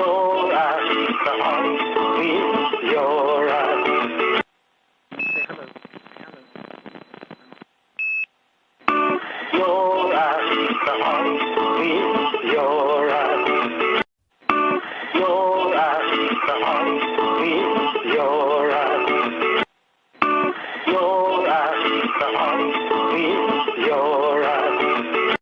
Your eyes, the heart with your eyes. Your eyes, the heart with your eyes. Your eyes, the heart with your eyes. Your eyes, the heart with your eyes.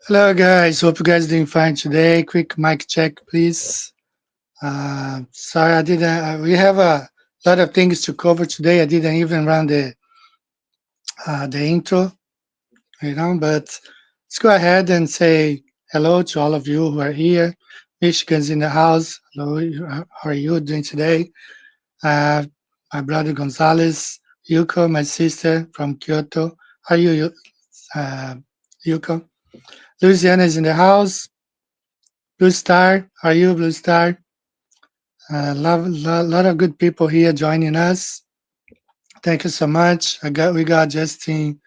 Hello, guys. Hope you guys doing fine today. Quick mic check, please. Sorry, I didn't. We have a lot of things to cover today. I didn't even run the intro, But let's go ahead and say hello to all of you who are here. Michigan's in the house. Hello, how are you doing today? Uh, my brother Gonzalez, Yuko, my sister from Kyoto. How are you, uh, Yuko? Louisiana is in the house. Blue Star, how are you, Blue Star? Lot of good people here joining us. Thank you so much. We got Justin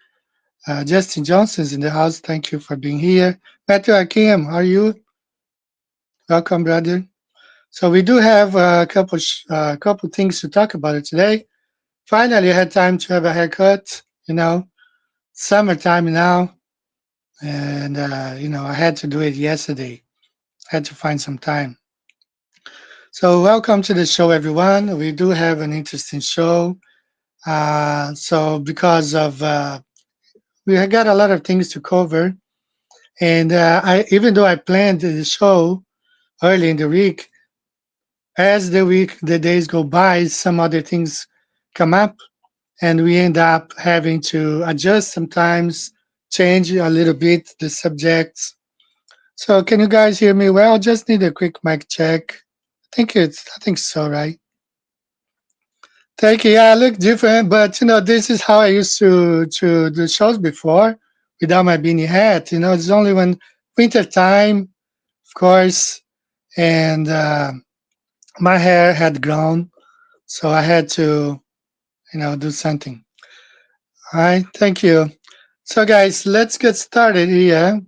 Johnson's in the house. Thank you for being here. Matthew Akim, how are you? Welcome, brother. So we do have a couple things to talk about today. Finally, I had time to have a haircut. Summertime now, and I had to do it yesterday. Had to find some time. So welcome to the show, everyone. We do have an interesting show. So because of we have got a lot of things to cover, and I even though I planned the show early in the week, as the days go by, some other things come up, and we end up having to adjust sometimes, change a little bit the subjects. So can you guys hear me well? Just need a quick mic check. I think so, right? Thank you. Yeah, I look different, but this is how I used to do shows before without my beanie hat. It's only when winter time, of course, and my hair had grown, so I had to do something. All right, thank you. So, guys, let's get started here.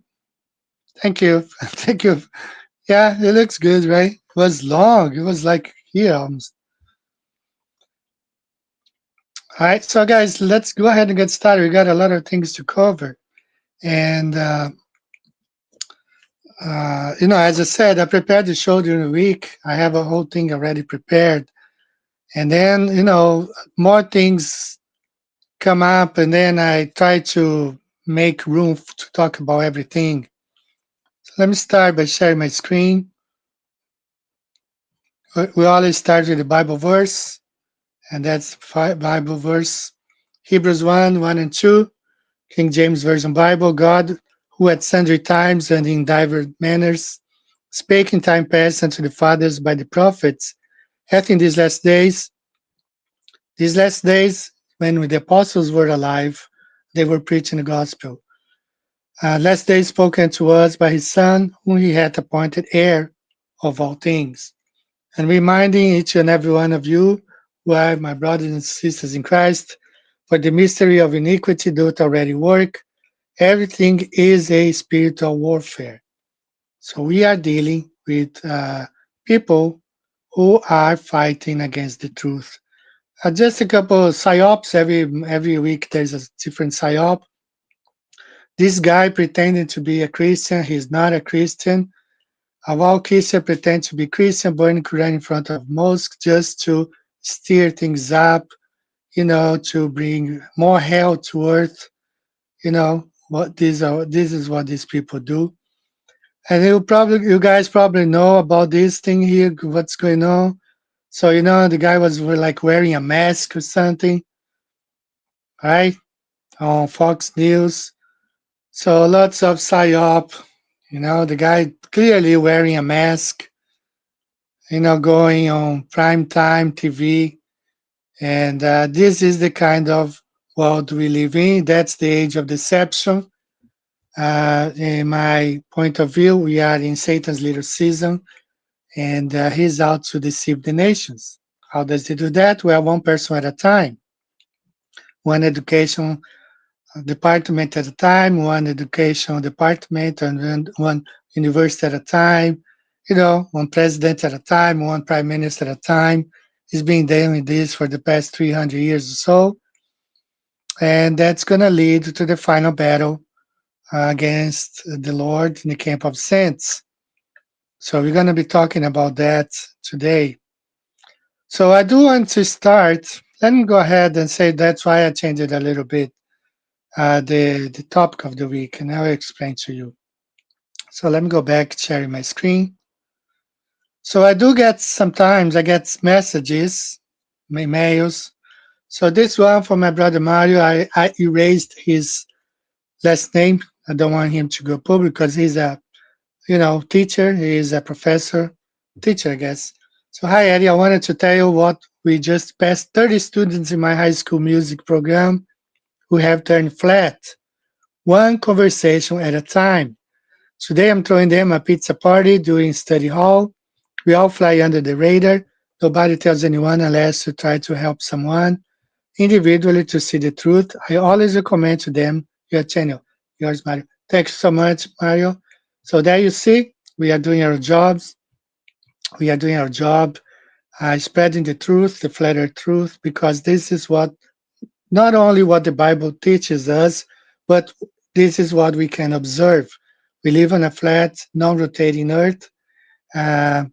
Thank you, thank you. Yeah, it looks good, right? It was long. It was like here almost. All right, so guys, let's go ahead and get started. We got a lot of things to cover. And, as I said, I prepared the show during the week. I have a whole thing already prepared. And then, more things come up, and then I try to make room to talk about everything. So let me start by sharing my screen. We always start with the Bible verse, and that's Bible verse Hebrews 1 1 and 2. King James Version Bible, God, who at sundry times and in divers manners spake in time past unto the fathers by the prophets, hath in these last days, when the apostles were alive, they were preaching the gospel. Last days spoken to us by his Son, whom he hath appointed heir of all things. And reminding each and every one of you, who are my brothers and sisters in Christ, for the mystery of iniquity doth already work. Everything is a spiritual warfare. So we are dealing with people who are fighting against the truth. Just a couple of psyops. Every week there's a different psyop. This guy pretending to be a Christian, he's not a Christian. While Christian pretend to be Christian, burning Quran in front of mosque just to stir things up, to bring more hell to earth. This is what these people do. And you guys probably know about this thing here, what's going on. So the guy was like wearing a mask or something, right? On Fox News. So lots of psyop. The guy clearly wearing a mask. Going on prime time TV, and this is the kind of world we live in. That's the age of deception. In my point of view, we are in Satan's little season, and he's out to deceive the nations. How does he do that? Well, one person at a time, one education department at a time, one education department, and then one university at a time, one president at a time, one prime minister at a time. He's been doing this for the past 300 years or so, and that's going to lead to the final battle against the Lord in the camp of saints. So we're going to be talking about that today. So I do want to start. Let me go ahead and say that's why I changed it a little bit. The topic of the week, and I'll explain to you. So let me go back, sharing my screen. So sometimes I get messages, emails. So this one from my brother Mario, I erased his last name. I don't want him to go public because he's a teacher. He is a professor, teacher, I guess. So hi Eddie, I wanted to tell you what we just passed 30 students in my high school music program who have turned flat, one conversation at a time. Today I'm throwing them a pizza party during study hall. We all fly under the radar. Nobody tells anyone unless you try to help someone individually to see the truth. I always recommend to them your channel. Yours, Mario. Thanks so much, Mario. So there you see, we are doing our jobs. We are doing our job, spreading the truth, the flat earth truth, because this is what not only what the Bible teaches us, but this is what we can observe. We live on a flat, non-rotating earth. Uh,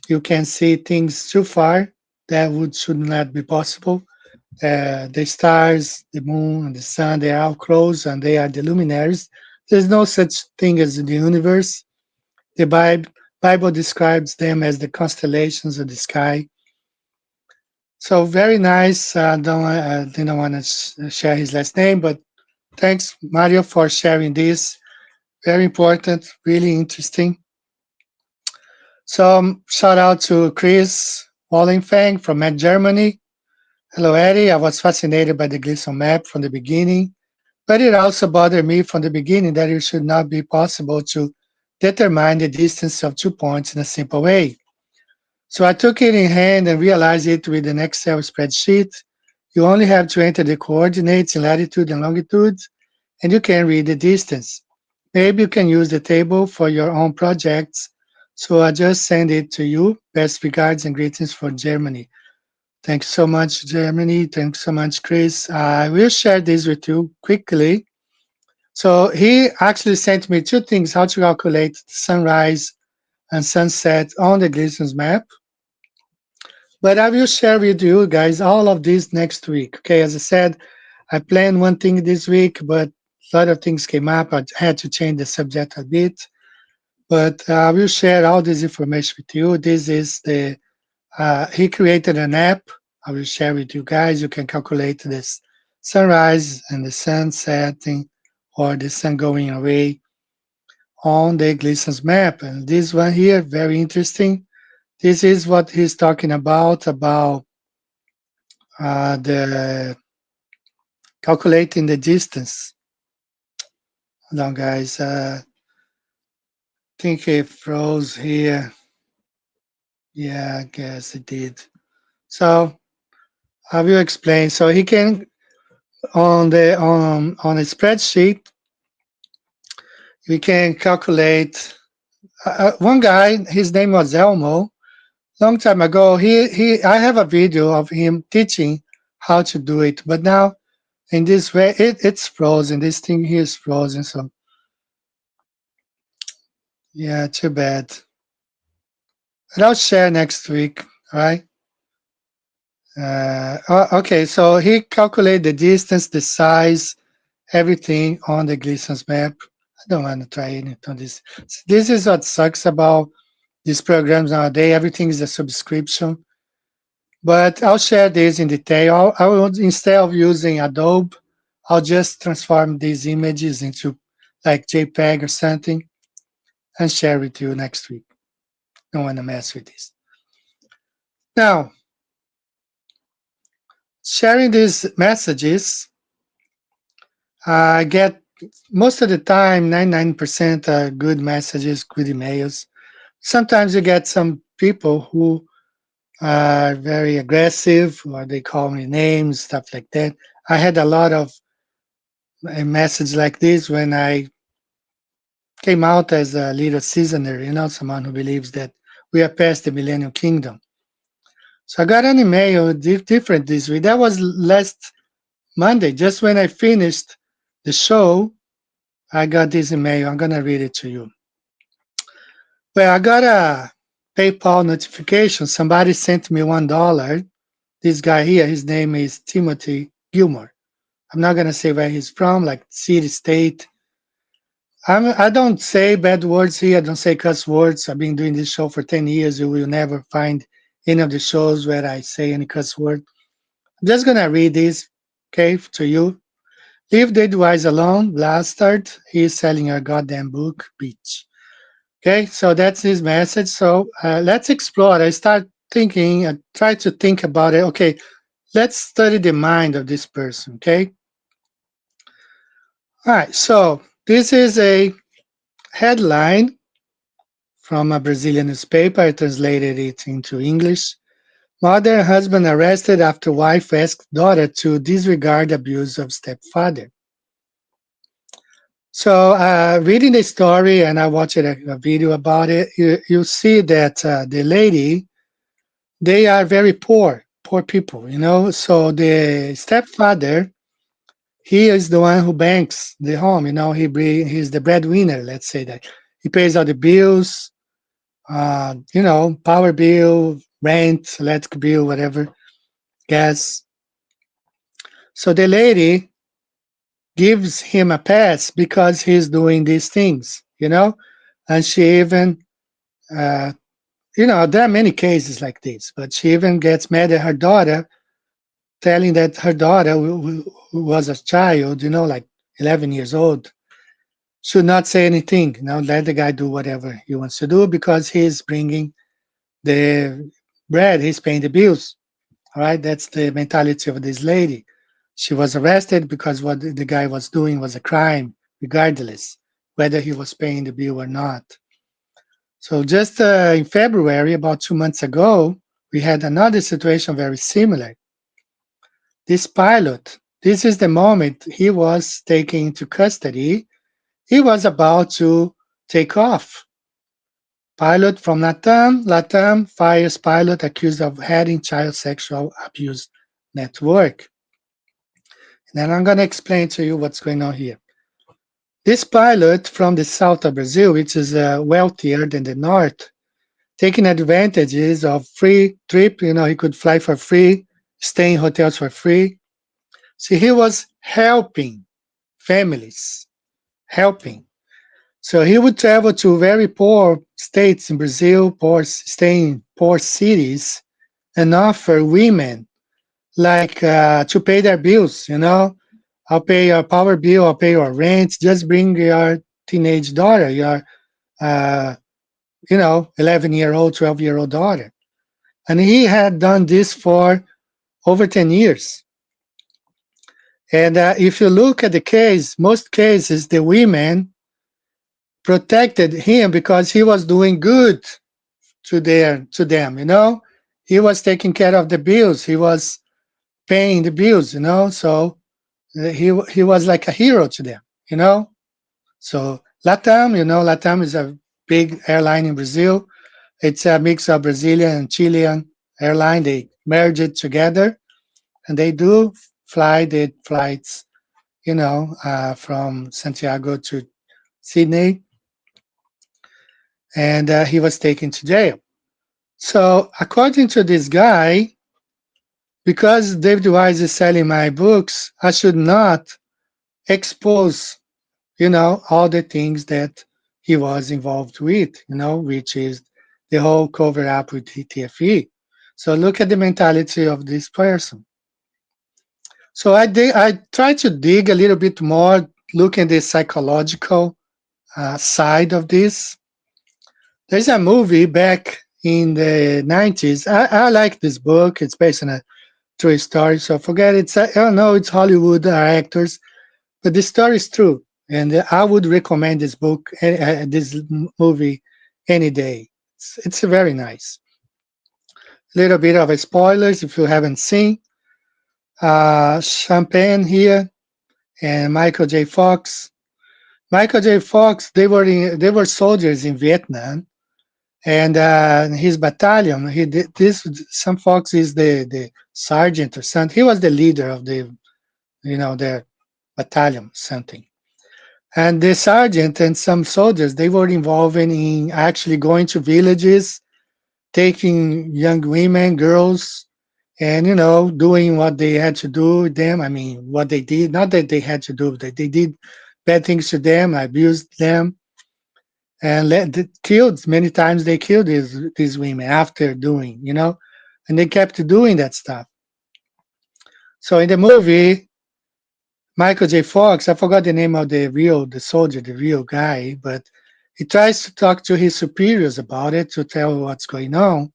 you can see things too far that would should not be possible. The stars, the moon, and the sun, they are all close and they are the luminaries. There's no such thing as the universe. The Bible describes them as the constellations of the sky. So very nice. Didn't want to share his last name, but thanks, Mario, for sharing this. Very important, really interesting. So shout out to Chris Wallenfang from Germany. Hello, Eddie. I was fascinated by the Gleason map from the beginning, but it also bothered me from the beginning that it should not be possible to determine the distance of 2 points in a simple way. So I took it in hand and realized it with an Excel spreadsheet. You only have to enter the coordinates in latitude and longitude, and you can read the distance. Maybe you can use the table for your own projects. So I just send it to you. Best regards and greetings from Germany. Thanks so much, Germany. Thanks so much, Chris. I will share this with you quickly. So he actually sent me two things: how to calculate the sunrise and sunset on the Gleason's map. But I will share with you guys all of this next week. Okay, as I said, I planned one thing this week, but a lot of things came up. I had to change the subject a bit. But I will share all this information with you. This is the he created an app. I will share with you guys. You can calculate this sunrise and the sun setting or the sun going away on the Gleason's map. And this one here, very interesting. This is what he's talking about the calculating the distance. Hold on, guys. Think it froze here. Yeah, I guess it did. So I will explain. So he can on a spreadsheet we can calculate. One guy, his name was Elmo. Long time ago, he I have a video of him teaching how to do it. But now in this way, it's frozen. This thing here is frozen. So yeah, too bad. But I'll share next week. All right. Okay, so he calculated the distance, the size, everything on the Gleason's map. I don't want to try it on this. This is what sucks about these programs nowadays. Everything is a subscription. But I'll share this in detail. I will, instead of using Adobe, I'll just transform these images into like JPEG or something and share with you next week. Don't want to mess with this. Now, sharing these messages, I get most of the time 99% are good messages, good emails. Sometimes you get some people who are very aggressive or they call me names, stuff like that. I had a lot of a message like this when I came out as a little seasoner, someone who believes that we are past the millennium kingdom. So I got an email different this week. That was last Monday, just when I finished the show. I got this email. I'm gonna read it to you. Well, I got a PayPal notification. Somebody sent me $1. This guy here, his name is Timothy Gilmore. I'm not gonna say where he's from, like city, state. I don't say bad words here. I don't say cuss words. I've been doing this show for 10 years. You will never find any of the shows where I say any cuss word. I'm just gonna read this, okay, to you. Leave the device alone, bastard. He's selling a goddamn book, bitch. Okay, so that's his message. So let's explore. I start thinking, I tried to think about it. Okay, let's study the mind of this person. Okay, all right. So this is a headline from a Brazilian newspaper. I translated it into English. Mother and husband arrested after wife asked daughter to disregard abuse of stepfather. So, reading the story, and I watched a video about it, you see that the lady, they are very poor, poor people, you know. So the stepfather, he is the one who banks the home, you know. He's the breadwinner. Let's say that he pays all the bills, you know, power bill, rent, electric bill, whatever, gas. So the lady gives him a pass because he's doing these things, you know, and she even, uh, you know, there are many cases like this, but she even gets mad at her daughter, telling that her daughter, who was a child, you know, like 11 years old, should not say anything. You know, let the guy do whatever he wants to do because he's bringing the bread, he's paying the bills. All right, that's the mentality of this lady. She was arrested because what the guy was doing was a crime, regardless whether he was paying the bill or not. So just in February, about 2 months ago, we had another situation very similar. This pilot, this is the moment he was taken into custody. He was about to take off. Pilot from Latam fires pilot accused of heading child sexual abuse network. And then I'm going to explain to you what's going on here. This pilot from the south of Brazil, which is wealthier than the north, taking advantages of free trip. You know, he could fly for free, stay in hotels for free. See, he was helping families, helping. So he would travel to very poor states in Brazil, stay in poor cities, and offer women like to pay their bills. You know, I'll pay your power bill, I'll pay your rent. Just bring your teenage daughter, your uh, 11-year-old, 12-year-old daughter. And he had done this for over 10 years. And if you look at the case, most cases, the women protected him because he was doing good to them, you know. He was taking care of the bills. He was paying the bills, you know. So he was like a hero to them, you know. So Latam, you know, Latam is a big airline in Brazil. It's a mix of Brazilian and Chilean airline. They merge it together, and they do fly the flights, from Santiago to Sydney, and he was taken to jail. So, according to this guy, because David Wise is selling my books, I should not expose, all the things that he was involved with, which is the whole cover up with TTFE. So, look at the mentality of this person. So, I try to dig a little bit more, look at the psychological side of this. There's a movie back in the 90s. I like this book. It's based on a true story. So forget it's, I don't know, it's Hollywood actors, but the story is true. And I would recommend this book, this movie, any day. It's very nice. A little bit of a spoilers if you haven't seen. Champagne here and Michael J. Fox. Michael J. Fox, they were soldiers in Vietnam, and his battalion, he did this. Some Fox is the sergeant or something. He was the leader of their battalion, something. And the sergeant and some soldiers, they were involved in actually going to villages, taking young women, girls, and doing what they had to do with them. I mean, what they did, not that they had to do, but they did bad things to them, abused them, and killed many times. They killed these women after doing, and they kept doing that stuff. So in the movie, Michael J. Fox, I forgot the name of the soldier, the real guy, but he tries to talk to his superiors about it to tell what's going on.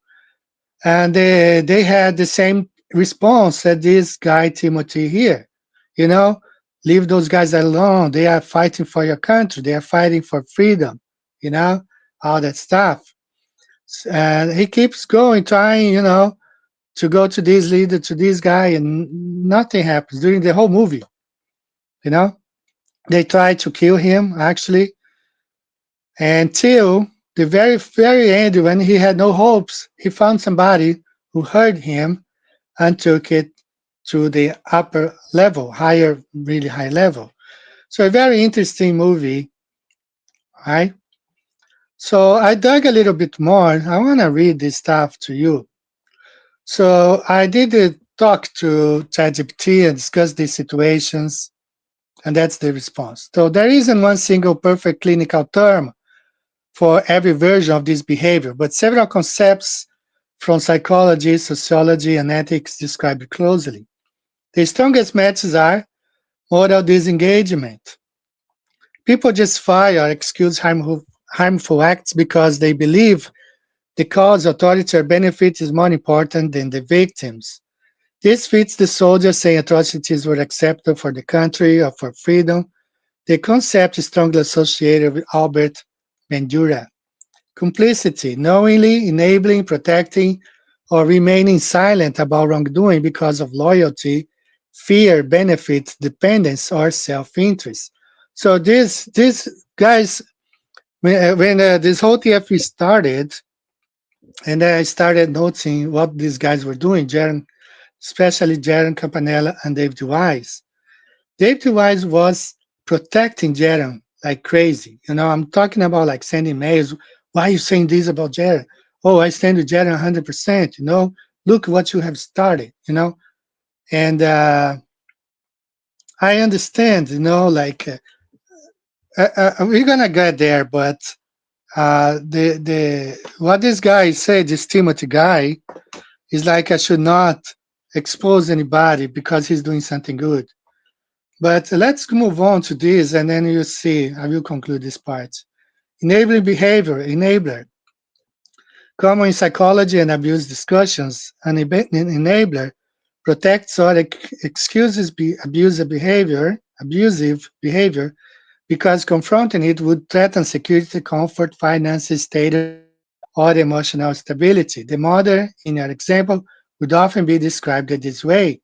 and they had the same response that this guy Timothy here. You know, leave those guys alone. They are fighting for your country. They are fighting for freedom. You know, all that stuff. And he keeps going, trying, to go to this leader, to this guy, and nothing happens during the whole movie. You know, they try to kill him actually until the very, very end when he had no hopes. He found somebody who heard him and took it to the upper level, higher, really high level. So a very interesting movie, right? So I dug a little bit more. I want to read this stuff to you. So I did a talk to ChatGPT and discuss these situations, and that's the response. So there isn't one single perfect clinical term for every version of this behavior, but several concepts from psychology, sociology, and ethics describe it closely. The strongest matches are moral disengagement. People justify or excuse harmful acts because they believe the cause, authority, or benefit is more important than the victims. This fits the soldiers saying atrocities were acceptable for the country or for freedom. The concept is strongly associated with Albert Bandura. Complicity, knowingly enabling, protecting, or remaining silent about wrongdoing because of loyalty, fear, benefit, dependence, or self-interest. So this guys, when this whole TFE started, and I started noticing what these guys were doing, Jaron, especially Jaron Campanella and David Wise. David Wise was protecting Jaron like crazy. I'm talking about like sending mails. Why are you saying this about Jaron? Oh, I stand with Jaron 100%. Look what you have started. And I understand. Like we're gonna get there, but the what this guy said, this Timothy guy, is like I should not expose anybody because he's doing something good. But let's move on to this, and then you see, I will conclude this part. Enabling behavior, enabler. Common in psychology and abuse discussions, an enabler protects or excuses abusive behavior because confronting it would threaten security, comfort, finances, status, or emotional stability. The mother, in your example, would often be described in this way.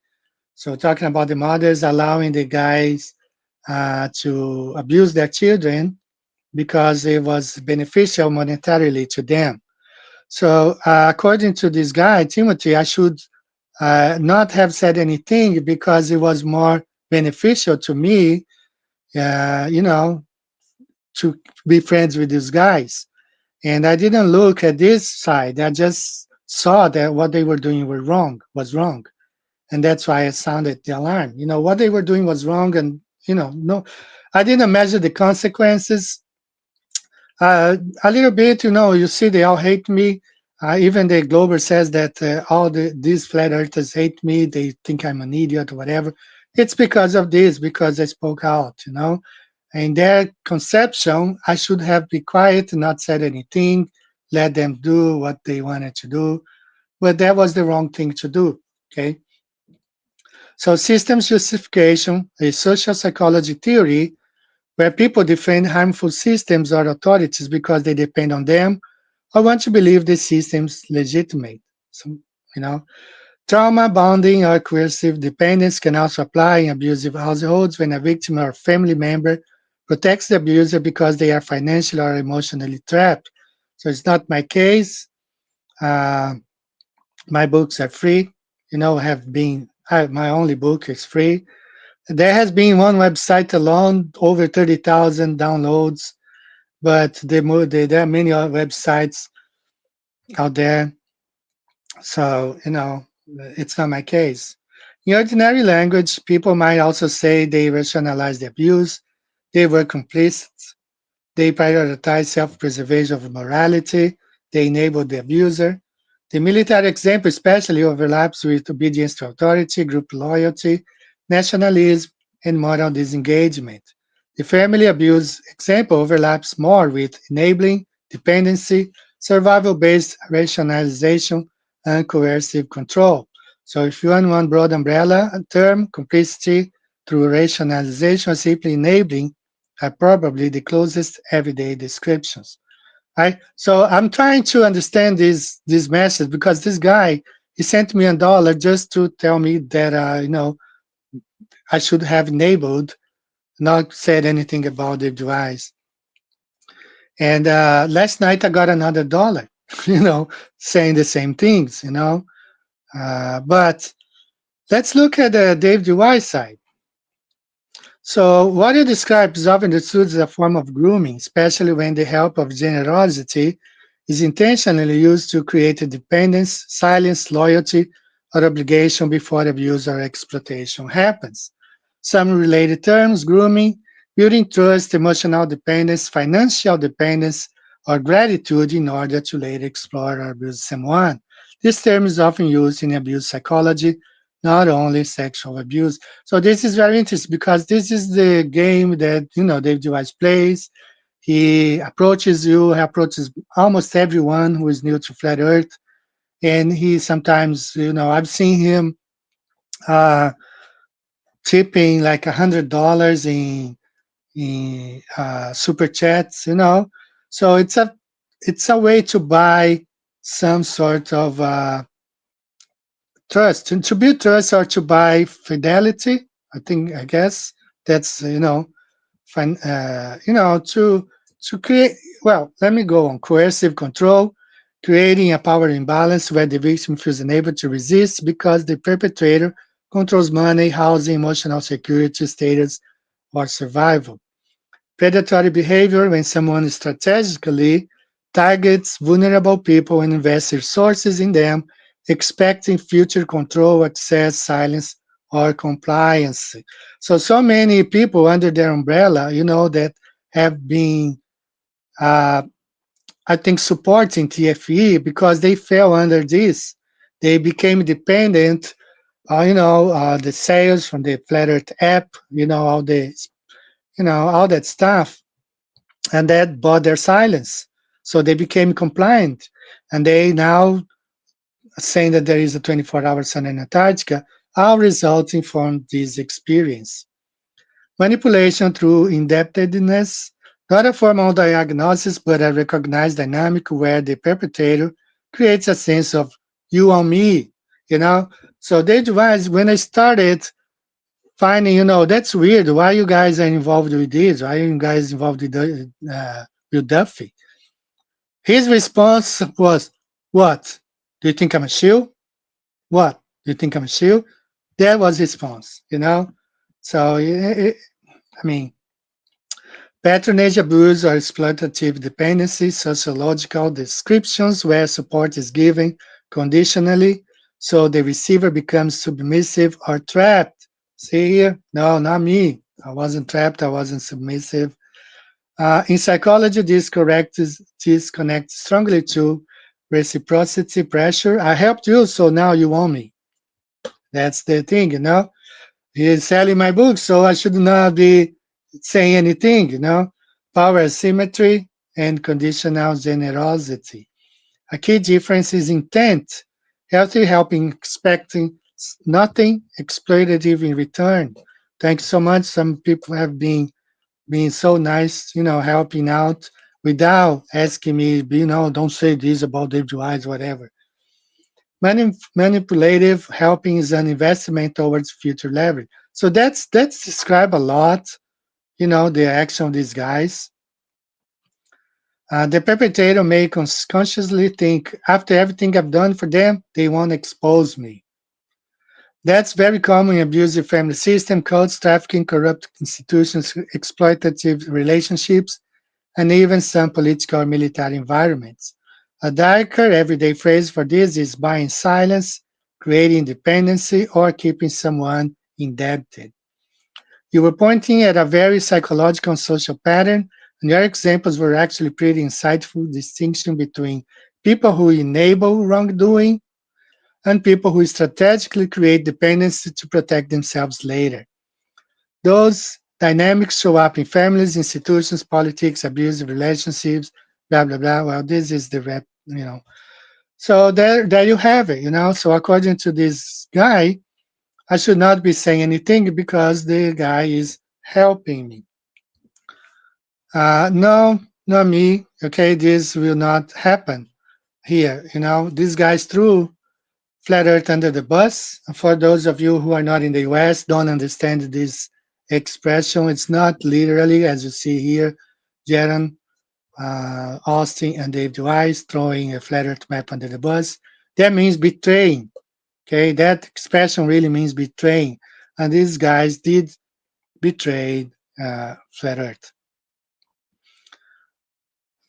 So, talking about the mothers allowing the guys to abuse their children because it was beneficial monetarily to them. So, according to this guy, Timothy, I should not have said anything because it was more beneficial to me, uh, you know, to be friends with these guys. And I didn't look at this side. I just saw that what they were doing was wrong. And that's why I sounded the alarm. What they were doing was wrong, and no, I didn't measure the consequences. A little bit, you see, they all hate me. Even the Glober says that all these flat earthers hate me. They think I'm an idiot or whatever. It's because of this, because I spoke out. In their conception, I should have been quiet, not said anything, let them do what they wanted to do. But that was the wrong thing to do. Okay. So systems justification, a social psychology theory where people defend harmful systems or authorities because they depend on them or want to believe the system's legitimate. So, you know, trauma bonding or coercive dependence can also apply in abusive households when a victim or family member protects the abuser because they are financially or emotionally trapped. So it's not my case. Uh, my books are free. Have been my only book is free. There has been one website alone, over 30,000 downloads, but there are many other websites out there. So, it's not my case. In ordinary language, people might also say they rationalize the abuse, they were complicit, they prioritize self preservation of morality, they enable the abuser. The military example especially overlaps with obedience to authority, group loyalty, nationalism, and moral disengagement. The family abuse example overlaps more with enabling, dependency, survival based rationalization, and coercive control. So if you want one broad umbrella term, complicity through rationalization or simply enabling are probably the closest everyday descriptions. Right? So I'm trying to understand this message because this guy he sent me $1 just to tell me that I should have enabled, not said anything about the device. And last night I got another dollar, saying the same things. But let's look at the Dave Dewey side. So what you describe is often understood as a form of grooming, especially when the help of generosity is intentionally used to create a dependence, silence, loyalty, or obligation before abuse or exploitation happens. Some related terms: grooming, building trust, emotional dependence, financial dependence, or gratitude in order to later explore or abuse someone. This term is often used in abuse psychology, not only sexual abuse. So this is very interesting because this is the game that David Weiss plays. He approaches you, he approaches almost everyone who is new to flat Earth, and he sometimes, I've seen him uh, tipping like $100 in super chats. So it's a way to buy some sort of trust, to build trust or to buy fidelity. I guess that's to create. Well, let me go on. Coercive control, creating a power imbalance where the victim feels unable to resist because the perpetrator controls money, housing, emotional security, status, or survival. Predatory behavior: when someone strategically targets vulnerable people and invests resources in them, expecting future control, access, silence, or compliance. So many people under their umbrella, that have been, uh, I think, supporting TFE because they fell under this. They became dependent, the sales from the Flat Earth app, all that stuff, and that bought their silence. So they became compliant, and they now saying that there is a 24-hour sun in Antarctica, all resulting from this experience. Manipulation through indebtedness, not a formal diagnosis, but a recognized dynamic where the perpetrator creates a sense of you on me, you know. So they devised when I started finding, that's weird. Why you guys are involved with this? Why are you guys involved with Duffy? His response was, "What? Do you think I'm a shield? What? Do you think I'm a shield?" That was his response. So, I mean, patronage abuse or exploitative dependency, sociological descriptions where support is given conditionally, so the receiver becomes submissive or trapped. See here? No, not me. I wasn't trapped. I wasn't submissive. In psychology, this connects strongly to reciprocity pressure. I helped you, so now you want me. That's the thing. He's selling my book, so I should not be saying anything. Power asymmetry and conditional generosity. A key difference is intent. Healthy helping, expecting nothing exploitative in return. Thanks so much. Some people have been being so nice, helping out without asking me, don't say this about David Wise, whatever. Manipulative helping is an investment towards future leverage. So that's describe a lot, the action of these guys. The perpetrator may consciously think, after everything I've done for them, they won't expose me. That's very common in abusive family system, cults, trafficking, corrupt institutions, exploitative relationships, and even some political or military environments. A darker everyday phrase for this is buying silence, creating dependency, or keeping someone indebted. You were pointing at a very psychological and social pattern, and your examples were actually pretty insightful distinction between people who enable wrongdoing and people who strategically create dependency to protect themselves later. Those dynamics show up in families, institutions, politics, abusive relationships, blah blah blah. Well, this is the rep, So there you have it. So according to this guy, I should not be saying anything because the guy is helping me. No, not me. Okay, this will not happen here. These guys threw flat Earth under the bus. For those of you who are not in the US, don't understand this expression. It's not literally, as you see here, Jaron, Austin, and Dave Wise throwing a flat Earth map under the bus. That means betraying. Okay, that expression really means betraying. And these guys did betray flat Earth.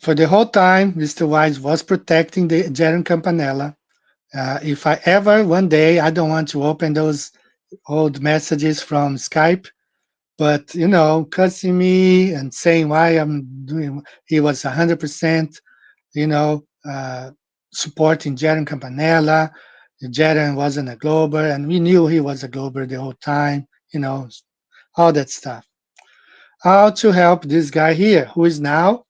For the whole time, Mr. Wise was protecting the Jaron Campanella. If I ever one day, I don't want to open those old messages from Skype, but cussing me and saying why I'm doing, he was 100%, you know, uh, supporting Jaron Campanella. Jaron wasn't a Glober, and we knew he was a Glober the whole time, all that stuff. How to help this guy here, who is now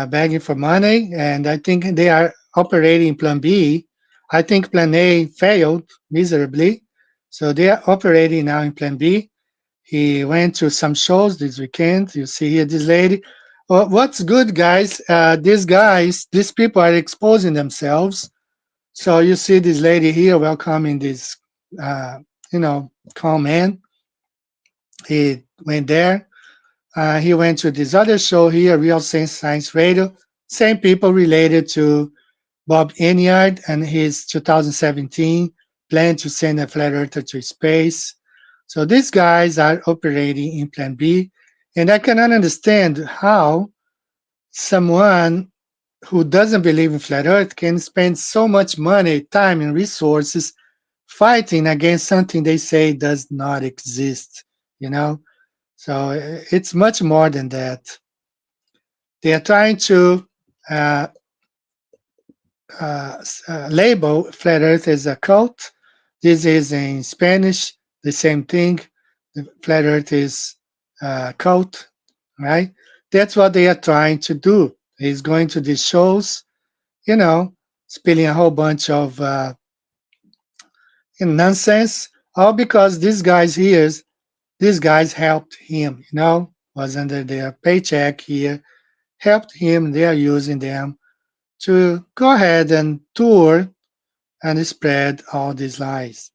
begging for money, and I think they are operating Plan B. I think Plan A failed miserably, so they are operating now in Plan B. He went to some shows this weekend. You see here this lady. Well, what's good, guys? These people are exposing themselves. So you see this lady here welcoming this, uh, calm man. He went there. He went to this other show here, Real Science Radio. Same people related to Bob Enyard and his 2017 plan to send a flat earther to space. So these guys are operating in Plan B, and I cannot understand how someone who doesn't believe in flat Earth can spend so much money, time, and resources fighting against something they say does not exist. You know, so it's much more than that. They are trying to uh, label flat Earth as a cult. This is in Spanish, the same thing. The flat Earth is cult, right? That's what they are trying to do. He's going to these shows, you know, spilling a whole bunch of nonsense, all because these guys helped him, was under their paycheck here, helped him. They are using them to go ahead and tour and spread all these lies.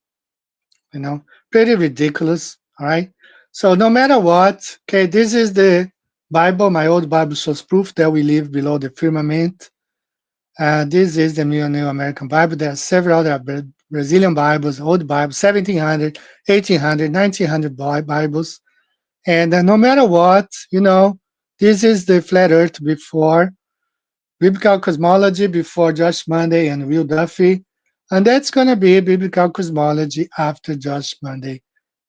Pretty ridiculous. All right. So no matter what, okay, this is the Bible. My old Bible shows proof that we live below the firmament. This is the New American Bible. There are several other Brazilian Bibles, old Bibles, 1700, 1800, 1900 Bibles. And no matter what, this is the flat earth before biblical cosmology, before Josh Monday and Will Duffy. And that's going to be biblical cosmology after Josh Monday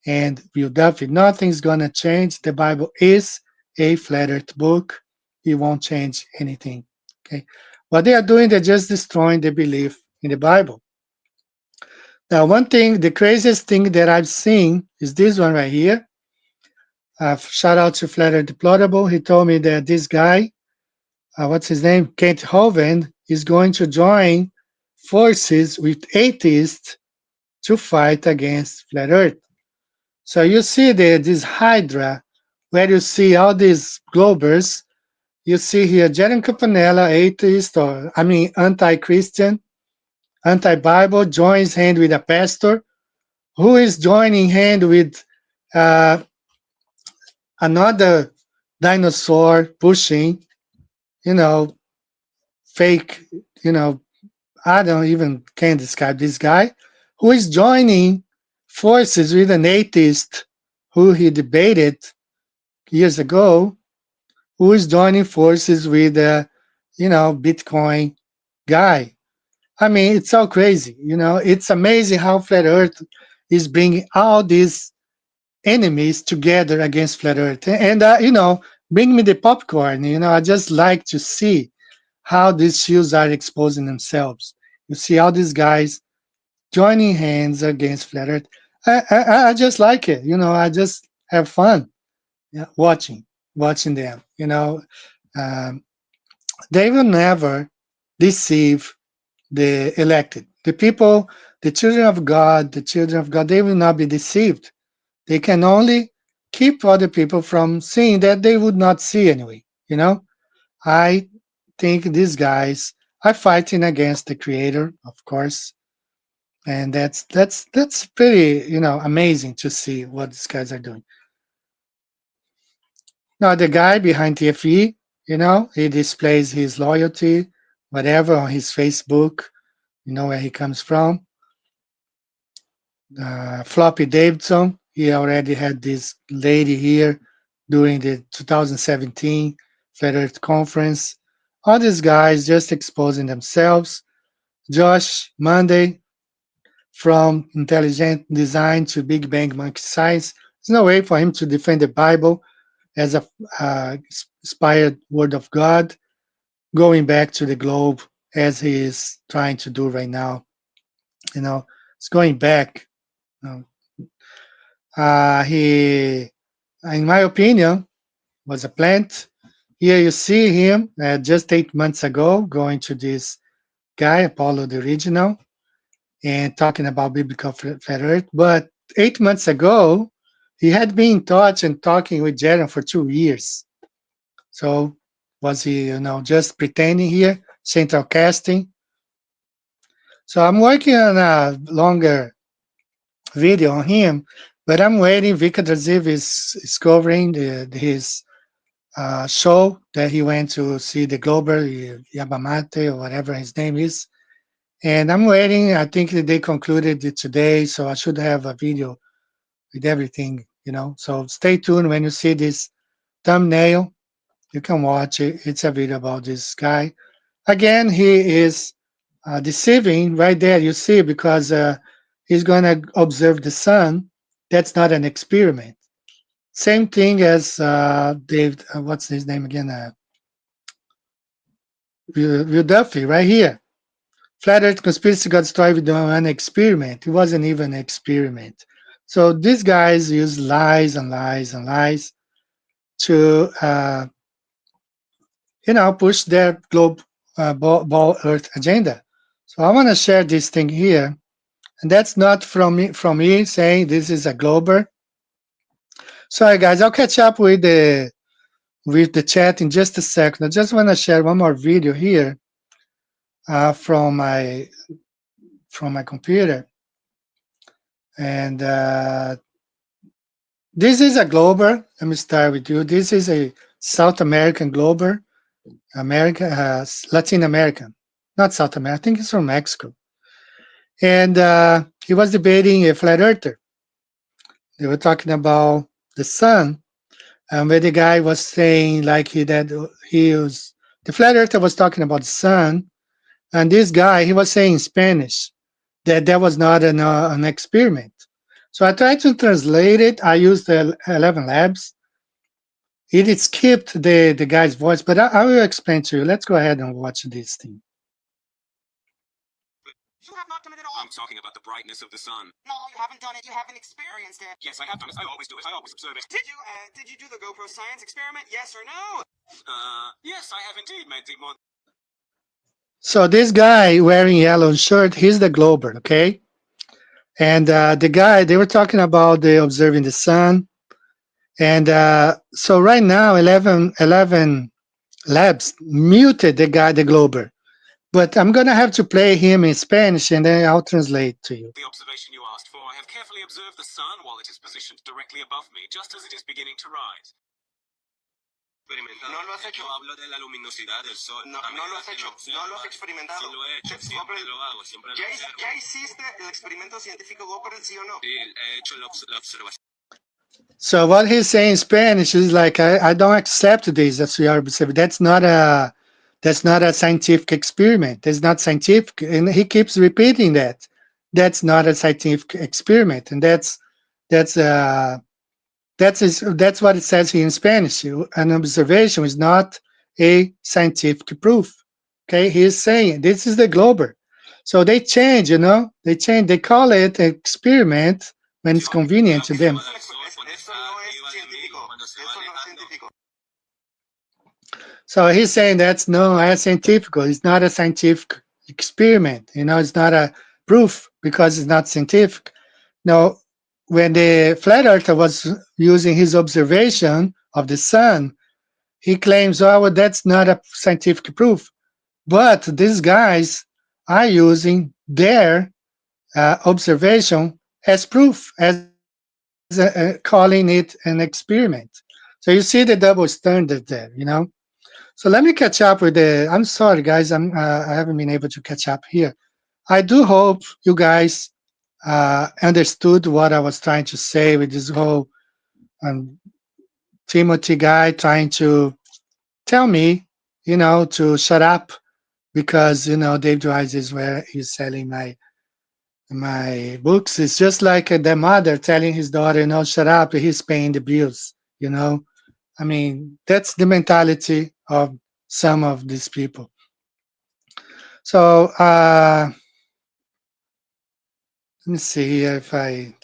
and Will Duffy. Nothing's going to change. The Bible is a flat earth book. It won't change anything. Okay. What they are doing, they're just destroying the belief in the Bible. Now, one thing, the craziest thing that I've seen is this one right here. Shout out to Flat Earth Deplorable. He told me that this guy, what's his name? Kent Hovind, is going to join forces with atheists to fight against Flat Earth. So you see this Hydra, where you see all these Globers. You see here Jaren Campanella, atheist, or I mean anti-Christian, anti-Bible, joins hand with a pastor who is joining hand with uh, another dinosaur pushing, you know, fake, you know, I don't even can describe this guy who is joining forces with an atheist who he debated years ago, who is joining forces with a, Bitcoin guy. I mean, it's so crazy. It's amazing how Flat Earth is bringing all these enemies together against Flat Earth. And, bring me the popcorn. I just like to see how these shields are exposing themselves. You see all these guys joining hands against Flat Earth. I just like it. I just have fun, yeah, watching them. Um, they will never deceive the elected. The people, the children of God, they will not be deceived. They can only keep other people from seeing that they would not see anyway. You know, I think these guys are fighting against the creator, of course, and that's pretty, amazing to see what these guys are doing. Now the guy behind TFE, he displays his loyalty, whatever, on his Facebook. You know where he comes from. Floppy Davidson, he already had this lady here during the 2017 Flat Earth Conference. All these guys just exposing themselves. Josh Monday, from intelligent design to Big Bang monkey science. There's no way for him to defend the Bible as a inspired word of God, going back to the globe as he is trying to do right now. It's going back. You know, he, in my opinion, was a plant. Here you see him just 8 months ago going to this guy, Apollo the Original, and talking about biblical flat earth. But 8 months ago, he had been in touch and talking with Jaron for 2 years. So was he, just pretending here, central casting? So I'm working on a longer video on him, but I'm waiting. Vika Draziv is covering his show that he went to see the Glober Yamamate or whatever his name is. And I'm waiting. I think that they concluded it today, so I should have a video with everything. So stay tuned. When you see this thumbnail, you can watch it. It's a video about this guy. Again, he is deceiving right there. You see, because he's going to observe the sun. That's not an experiment. Same thing as Dave. What's his name again? Will Duffy, right here. Flat Earth conspiracy got started with an experiment. It wasn't even an experiment. So these guys use lies and lies and lies to, push their globe ball Earth agenda. So I want to share this thing here, and that's not from me saying this is a glober. Sorry, guys, I'll catch up with the chat in just a second. I just want to share one more video here from my computer, and this is a glober. Let me start with you. This is a South American glober, Latin American, not South America. I think it's from Mexico. And he was debating a flat earther. They were talking about the sun, and where the guy was saying like the flat earther was talking about the sun, and this guy he was saying in Spanish that was not an experiment. So I tried to translate it. I used the 11 Labs. It skipped the guy's voice, but I will explain to you. Let's go ahead and watch this thing. You have not done it at all. I'm talking about the brightness of the sun. No, you haven't done it. You haven't experienced it. Yes, I have done it. I always do it. I always observe it. Did you do the GoPro science experiment? Yes or no? Yes, I have indeed made the more. So this guy wearing yellow shirt, he's the glober, okay? And the guy, they were talking about the observing the sun. And so right now, 11 Labs muted the guy, the glober. But I'm going to have to play him in Spanish, and then I'll translate to you. The observation you asked for, I have carefully observed the sun while it is positioned directly above me, just as it is beginning to rise. No lo has hecho. Yo hablo de la luminosidad del sol. No, no lo has hecho. No lo has experimentado. Sí lo he hecho. Siempre lo hago. Siempre lo observo. ¿Ya hiciste el experimento científico Gopher, sí o no? Sí, he hecho la observación. So what he's saying in Spanish is like, I don't accept this as we are observing. That's not a scientific experiment. It's not scientific, and he keeps repeating that. That's not a scientific experiment, and that's what it says here in Spanish. An observation is not a scientific proof. Okay, he's saying this is the glober. So they change, they call it an experiment when it's convenient to them. So he's saying that's no, as scientific. It's not a scientific experiment. It's not a proof because it's not scientific. Now, when the flat earther was using his observation of the sun, he claims, oh, well, that's not a scientific proof. But these guys are using their observation as proof, as calling it an experiment. So you see the double standard there. So let me catch up with the. I'm sorry, guys. I haven't been able to catch up here. I do hope you guys understood what I was trying to say with this whole um, Timothy guy trying to tell me, to shut up because Dave Dwyer is where he's selling my books. It's just like the mother telling his daughter, shut up. He's paying the bills. I mean, that's the mentality of some of these people. So let me see here if I.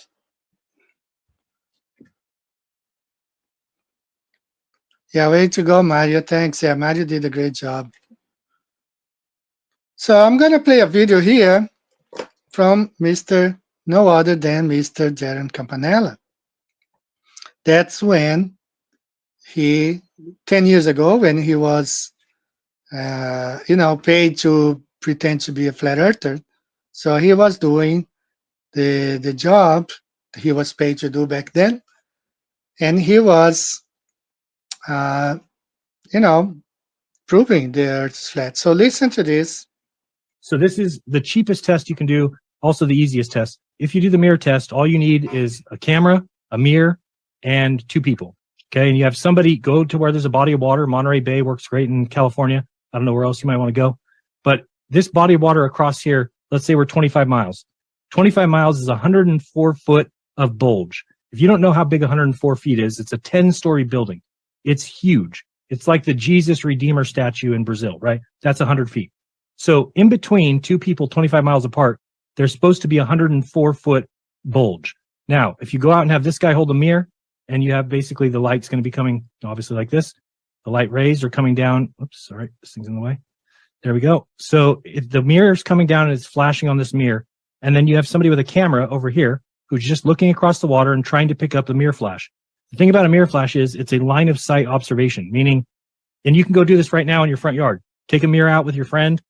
Yeah, way to go, Mario. Thanks. Yeah, Mario did a great job. So I'm gonna play a video here from Mr. No other than Mr. Darren Campanella. That's when he 10 years ago when he was paid to pretend to be a flat earther. So he was doing the job he was paid to do back then, and he was uh, you know proving the Earth's flat. So listen to this. So this is the cheapest test you can do, also the easiest test. If you do the mirror test, all you need is a camera, a mirror, and 2 people. Okay, and you have somebody go to where there's a body of water. Monterey Bay works great in California. I don't know where else you might want to go. But this body of water across here, let's say we're 25 miles. 25 miles is 104 foot of bulge. If you don't know how big 104 feet is, it's a 10-story building. It's huge. It's like the Jesus Redeemer statue in Brazil, right? That's 100 feet. So in between 2 people 25 miles apart, there's supposed to be a 104 foot bulge. Now, if you go out and have this guy hold a mirror and you have basically the light's going to be coming obviously like this, the light rays are coming down. Oops, sorry, this thing's in the way. There we go. So if the mirror's coming down and it's flashing on this mirror, and then you have somebody with a camera over here who's just looking across the water and trying to pick up the mirror flash. The thing about a mirror flash is it's a line of sight observation, meaning, and you can go do this right now in your front yard. Take a mirror out with your friend,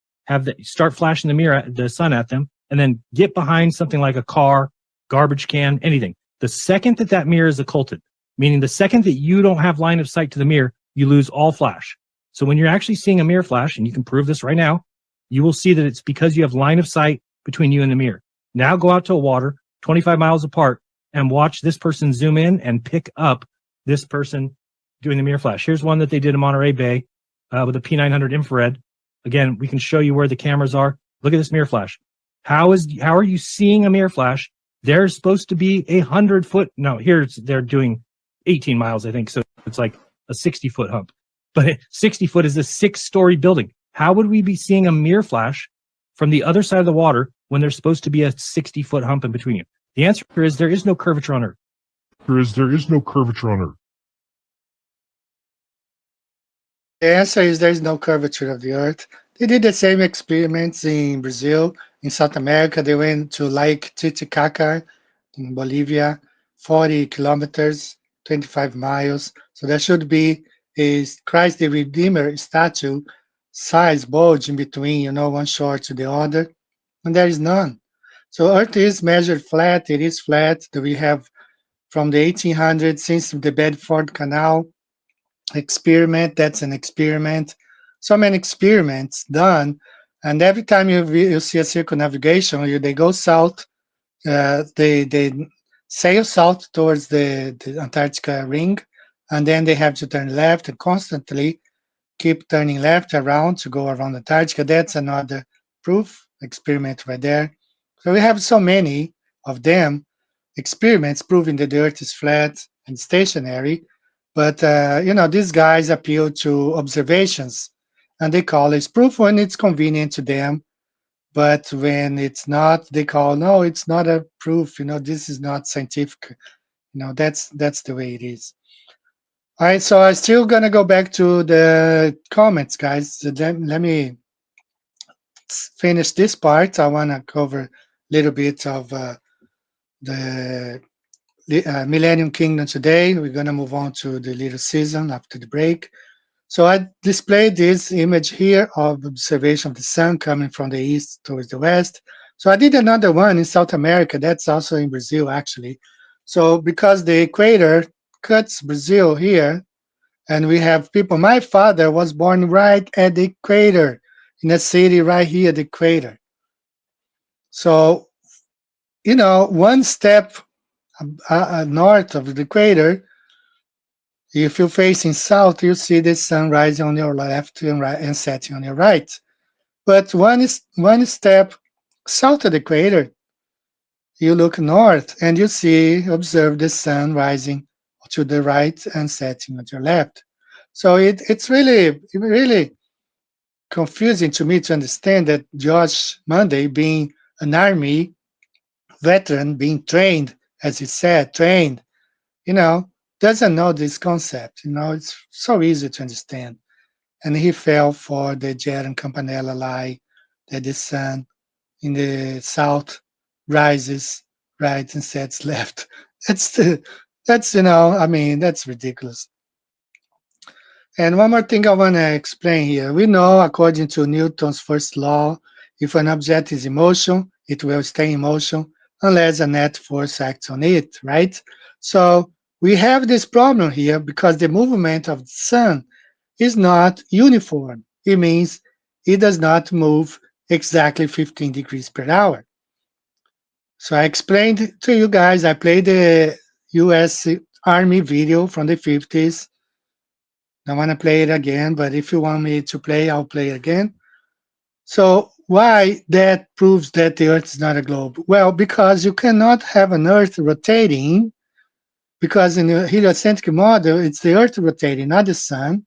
start flashing the sun at them, and then get behind something like a car, garbage can, anything. The second that mirror is occulted, meaning the second that you don't have line of sight to the mirror, you lose all flash. So when you're actually seeing a mirror flash, and you can prove this right now, you will see that it's because you have line of sight between you and the mirror. Now go out to a water 25 miles apart and watch this person zoom in and pick up this person doing the mirror flash. Here's one that they did in Monterey Bay with a P900 infrared. Again, we can show you where the cameras are. Look at this mirror flash. How are you seeing a mirror flash? They're supposed to be 100 foot. No, they're doing 18 miles, I think. So it's like a 60 foot hump. But 60 foot is a 6-story building. How would we be seeing a mirror flash from the other side of the water when there's supposed to be a 60 foot hump in between you? The answer is there is no curvature on Earth. The answer is there is no curvature of the Earth. They did the same experiments in Brazil, in South America. They went to Lake Titicaca in Bolivia, 40 kilometers, 25 miles. So there should be a Christ the Redeemer statue size bulge in between, one shore to the other, and there is none. So Earth is measured flat. It is flat. We have from the 1800s since the Bedford Canal experiment. That's an experiment. So many experiments done, and every time you see a circumnavigation, they go south. They sail south towards the Antarctica ring, and then they have to turn left and constantly keep turning left around to go around Antarctica. That's another proof experiment right there. So we have so many of them experiments proving that the Earth is flat and stationary. But these guys appeal to observations, and they call it proof when it's convenient to them. But when it's not, they call no, it's not a proof. This is not scientific. That's the way it is. All right, so I'm still gonna go back to the comments, guys. So let me finish this part, I want to cover a little bit of the Millennium Kingdom today. We're going to move on to the little season after the break. So I displayed this image here of observation of the sun coming from the east towards the west. So I did another one in South America. That's also in Brazil, actually. So because the equator cuts Brazil here, and we have people. My father was born right at the equator, in a city right here at the equator. So, one step north of the equator, if you're facing south, you see the sun rising on your left and right and setting on your right. But one step south of the equator, you look north and you observe the sun rising to the right and setting on your left. So it's really confusing to me to understand that George Monday, being an army veteran, being trained, as he said, trained, you know, doesn't know this concept. It's so easy to understand. And he fell for the Jet and Campanella lie that the sun in the south rises right and sets left. That's ridiculous. And one more thing I want to explain here. We know, according to Newton's first law, if an object is in motion, it will stay in motion unless a net force acts on it, right? So we have this problem here because the movement of the sun is not uniform. It means it does not move exactly 15 degrees per hour. So I explained to you guys, I played the US Army video from the 50s. I want to play it again, but if you want me to play, I'll play it again. So why that proves that the Earth is not a globe? Well, because you cannot have an Earth rotating, because in the heliocentric model, it's the Earth rotating, not the Sun.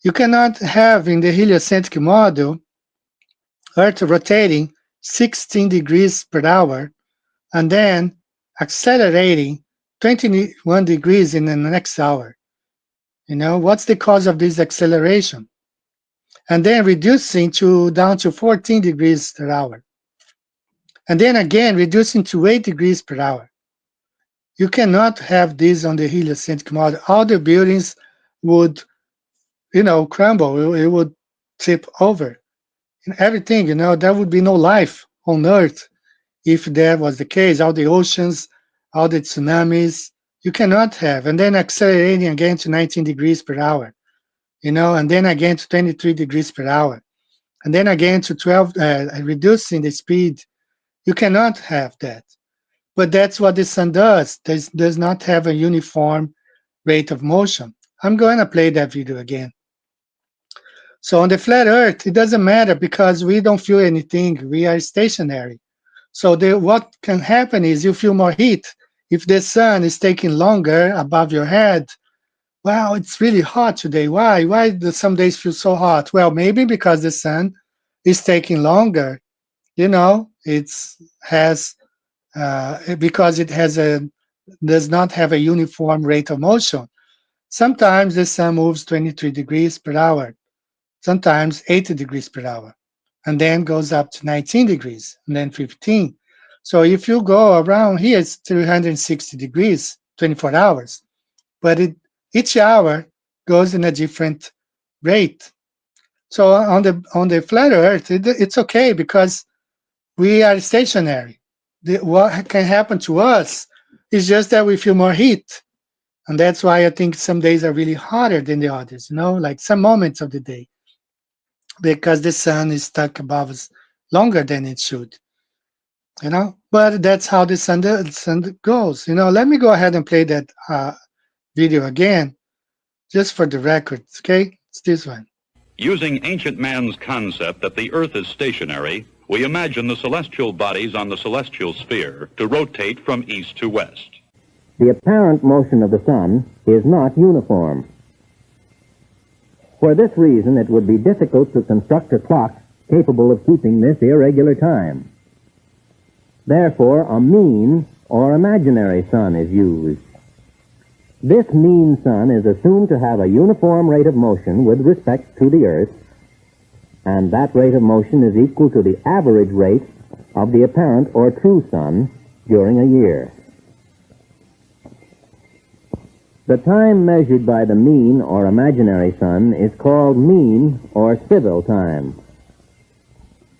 You cannot have in the heliocentric model Earth rotating 16 degrees per hour and then accelerating 21 degrees in the next hour. What's the cause of this acceleration? And then reducing down to 14 degrees per hour. And then again, reducing to 8 degrees per hour. You cannot have this on the heliocentric model. All the buildings would, crumble. It would tip over. And everything, there would be no life on Earth if that was the case. All the oceans, all the tsunamis, you cannot have. And then accelerating again to 19 degrees per hour, and then again to 23 degrees per hour. And then again to 12, reducing the speed. You cannot have that. But that's what the sun does. Does not have a uniform rate of motion. I'm going to play that video again. So on the flat Earth, it doesn't matter because we don't feel anything. We are stationary. So what can happen is you feel more heat. If the sun is taking longer above your head, wow, it's really hot today. Why? Why do some days feel so hot? Well, maybe because the sun is taking longer. Because it does not have a uniform rate of motion. Sometimes the sun moves 23 degrees per hour, sometimes 80 degrees per hour, and then goes up to 19 degrees, and then 15. So if you go around here, it's 360 degrees, 24 hours. But each hour goes in a different rate. So on the flat Earth, it's okay because we are stationary. What can happen to us is just that we feel more heat. And that's why I think some days are really hotter than the others, like some moments of the day, because the sun is stuck above us longer than it should, But that's how the sun goes. Let me go ahead and play that video again, just for the record, okay? It's this one. Using ancient man's concept that the Earth is stationary, we imagine the celestial bodies on the celestial sphere to rotate from east to west. The apparent motion of the sun is not uniform. For this reason, it would be difficult to construct a clock capable of keeping this irregular time. Therefore, a mean or imaginary sun is used. This mean sun is assumed to have a uniform rate of motion with respect to the Earth, and that rate of motion is equal to the average rate of the apparent or true sun during a year. The time measured by the mean or imaginary sun is called mean or civil time.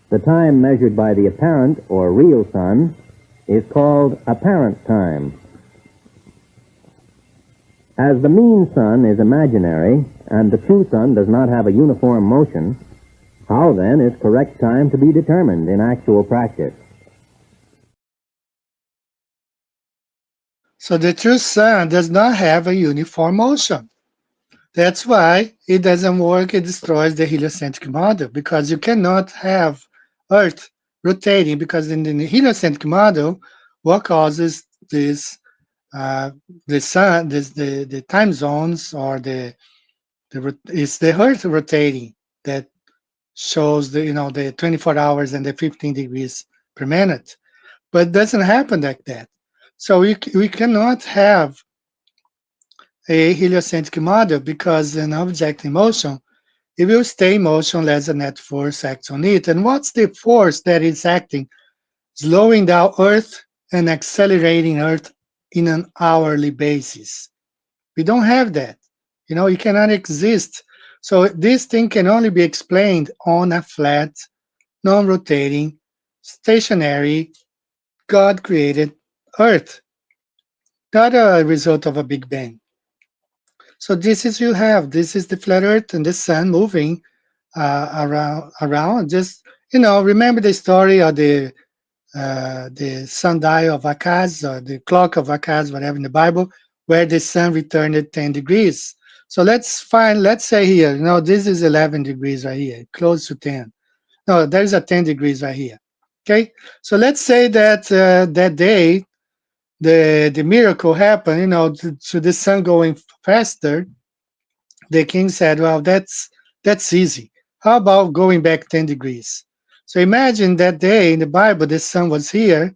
The time measured by the apparent or real sun is called apparent time. As the mean sun is imaginary and the true sun does not have a uniform motion, how then is correct time to be determined in actual practice? So the true sun does not have a uniform motion. That's why it doesn't work. It destroys the heliocentric model, because you cannot have Earth rotating, because in the heliocentric model, what causes this the sun, the time zones, or it's the Earth rotating that shows the 24 hours and the 15 degrees per minute. But it doesn't happen like that. So we cannot have a heliocentric model, because an object in motion, it will stay in motion unless a net force acts on it. And what's the force that is acting? Slowing down Earth and accelerating Earth in an hourly basis. We don't have that. It cannot exist. So this thing can only be explained on a flat, non-rotating, stationary, God-created Earth, not a result of a Big Bang. So this is this is the flat Earth and the sun moving around. Just remember the story of the sundial of Akaz, or the clock of Akaz, whatever, in the Bible, where the sun returned at 10 degrees. So let's say here, this is 11 degrees right here, close to 10. No, there's a 10 degrees right here. Okay, so let's say that that day the miracle happened, to the sun going faster. The king said, well, that's easy. How about going back 10 degrees? So imagine that day in the Bible, the sun was here,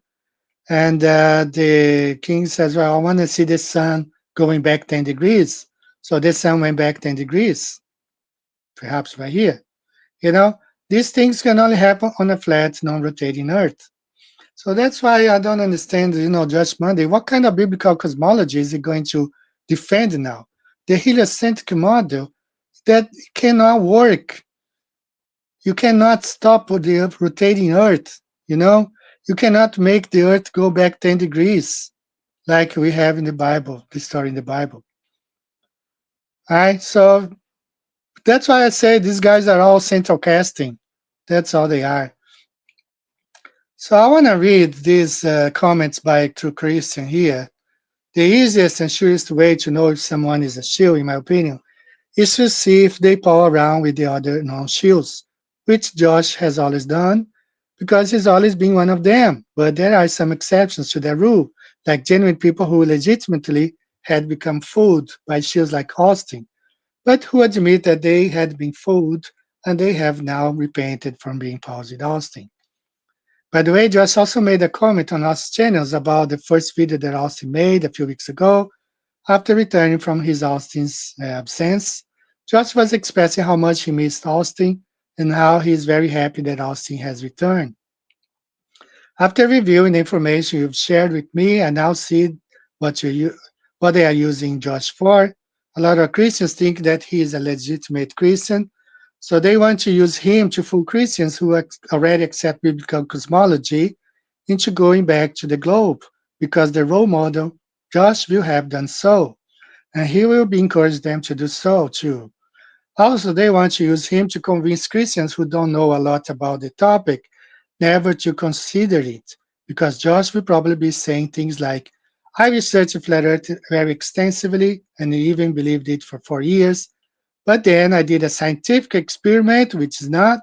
and the king says, well, I want to see the sun going back 10 degrees. So the sun went back 10 degrees, perhaps right here. These things can only happen on a flat, non-rotating Earth. So that's why I don't understand, Judge Monday. What kind of biblical cosmology is it going to defend now? The heliocentric model, that cannot work. You cannot stop the rotating Earth. You cannot make the Earth go back 10 degrees like we have in the Bible, the story in the Bible. All right, so that's why I say these guys are all central casting. That's all they are. So I want to read these comments by True Christian here. The easiest and surest way to know if someone is a shield, in my opinion, is to see if they paw around with the other non-shields, which Josh has always done, because he's always been one of them. But there are some exceptions to that rule, like genuine people who legitimately had become fooled by shields like Austin, but who admit that they had been fooled and they have now repented from being paused with Austin. By the way, Josh also made a comment on Austin's channels about the first video that Austin made a few weeks ago after returning from his Austin's absence. Josh was expressing how much he missed Austin and how he is very happy that Austin has returned. After reviewing the information you've shared with me, I now see what they are using Josh for. A lot of Christians think that he is a legitimate Christian, so they want to use him to fool Christians who already accept biblical cosmology into going back to the globe, because the role model, Josh, will have done so, and he will be encouraged them to do so too. Also, they want to use him to convince Christians who don't know a lot about the topic never to consider it, because Josh will probably be saying things like, I researched flat earth very extensively and even believed it for 4 years, but then I did a scientific experiment, which is not,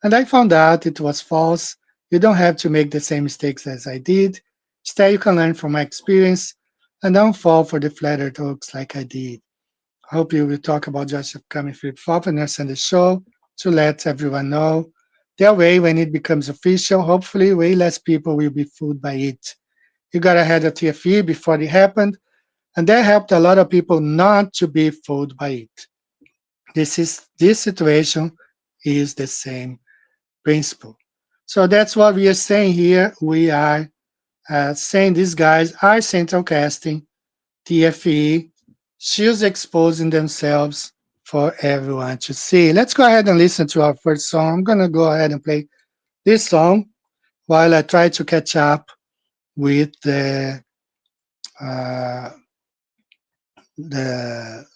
and I found out it was false. You don't have to make the same mistakes as I did. Instead, you can learn from my experience and don't fall for the flat earth hoax like I did. I hope you will talk about Joseph coming flip floppiness on the show to let everyone know. That way, when it becomes official, hopefully way less people will be fooled by it. You got ahead of TFE before it happened, and that helped a lot of people not to be fooled by it. This situation is the same principle. So that's what we are saying here. We are saying these guys are central casting, TFE, she's exposing themselves for everyone to see. Let's go ahead and listen to our first song. I'm going to go ahead and play this song while I try to catch up with uh, the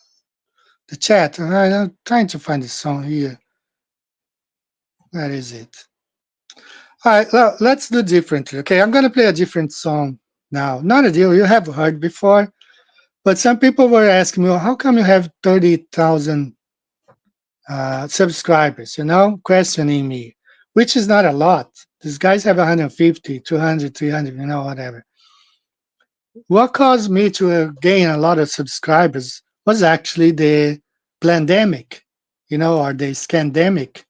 the chat. I'm trying to find the song here. Where is it? All right, well, let's do differently. Okay, I'm going to play a different song now. Not a deal you have heard before, but some people were asking me, well, how come you have 30,000 subscribers, questioning me, which is not a lot. These guys have 150, 200, 300, whatever. What caused me to gain a lot of subscribers was actually the pandemic, or the scandemic.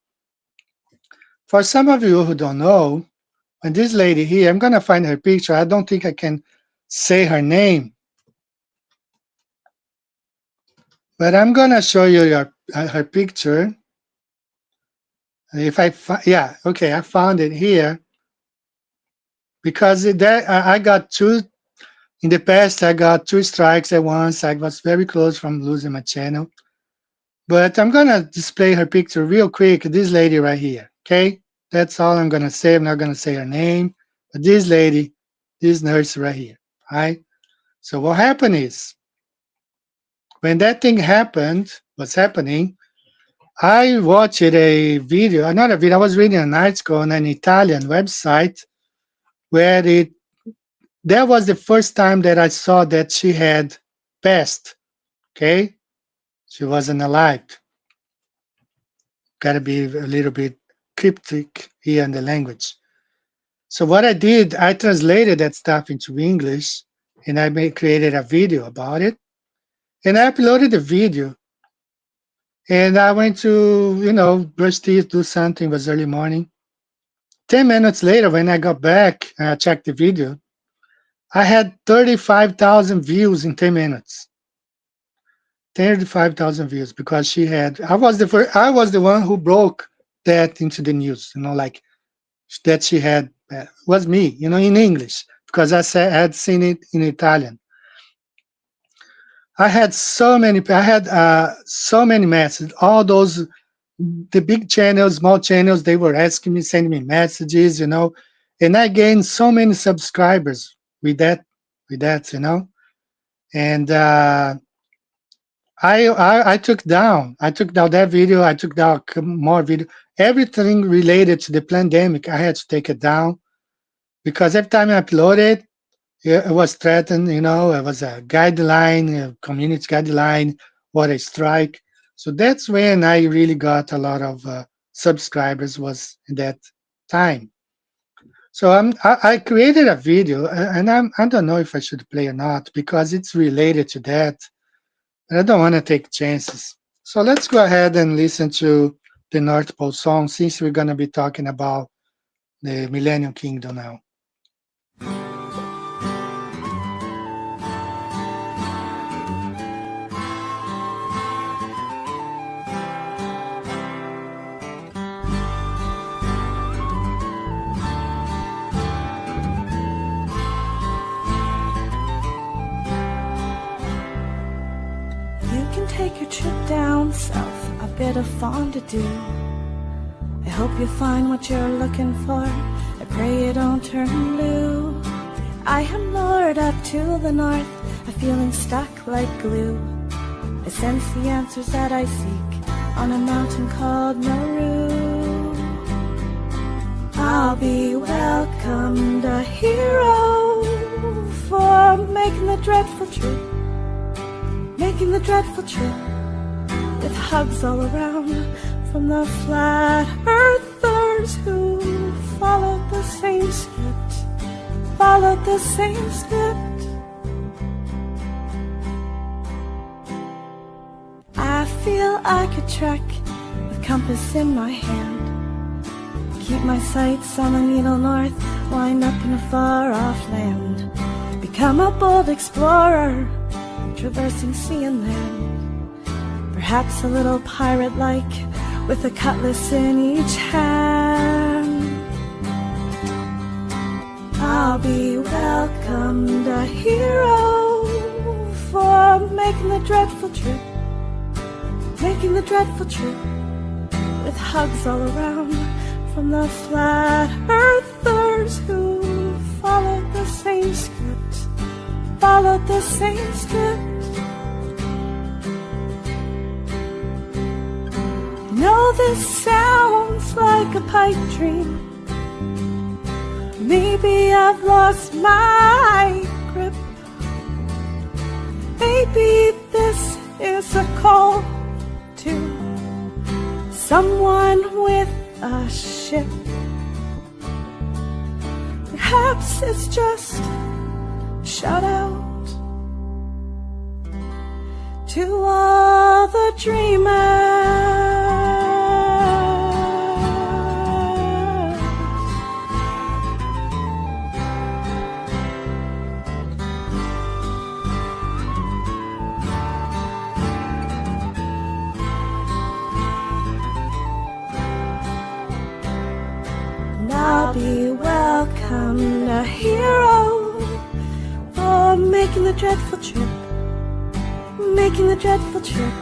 For some of you who don't know, when this lady here, I'm going to find her picture. I don't think I can say her name, but I'm going to show you her picture. If I okay, I found it here because I got two. In the past, I got 2 strikes at once. I was very close from losing my channel. But I'm going to display her picture real quick. This lady right here, okay? That's all I'm going to say. I'm not going to say her name. But this lady, this nurse right here, all right? So what happened is, when that thing happened, what's happening, I watched a video, not a video, I was reading an article on an Italian website where that was the first time that I saw that she had passed, okay? She wasn't alive. Got to be a little bit cryptic here in the language. So what I did, I translated that stuff into English, and I created a video about it. And I uploaded the video. And I went to, brush teeth, do something. It was early morning. 10 minutes later, when I got back and I checked the video, I had 35,000 views in 10 minutes. 35,000 views because I was the one who broke that into the news, like that she had, was me, in English, because I had seen it in Italian. I had so many messages, all those, the big channels, small channels, they were asking me, sending me messages, and I gained so many subscribers with that, and I took down that video. I took down more video. Everything related to the pandemic, I had to take it down because every time I uploaded, it was threatened. It was a guideline, a community guideline, or a strike. So that's when I really got a lot of subscribers. Was in that time. So I created a video, and I don't know if I should play or not because it's related to that. I don't want to take chances. So let's go ahead and listen to the North Pole song since we're going to be talking about the Millennium Kingdom now. Take your trip down south, a bit of fondue. I hope you find what you're looking for. I pray you don't turn blue. I am lured up to the north, a feeling stuck like glue. I sense the answers that I seek on a mountain called Nauru. I'll be welcomed a hero for making the dreadful trip. Making the dreadful trip with hugs all around from the flat earthers who followed the same script, I feel I could trek with compass in my hand, keep my sights on the needle north, wind up in a far off land, become a bold explorer, traversing sea and land, perhaps a little pirate-like, with a cutlass in each hand. I'll be welcomed a hero for making the dreadful trip, making the dreadful trip, with hugs all around from the flat earthers who followed the same script, followed the same script. No, this sounds like a pipe dream. Maybe I've lost my grip. Maybe this is a call to someone with a ship. Perhaps it's just a shout out to all the dreamers. I'll be welcomed a hero for making the dreadful trip, making the dreadful trip,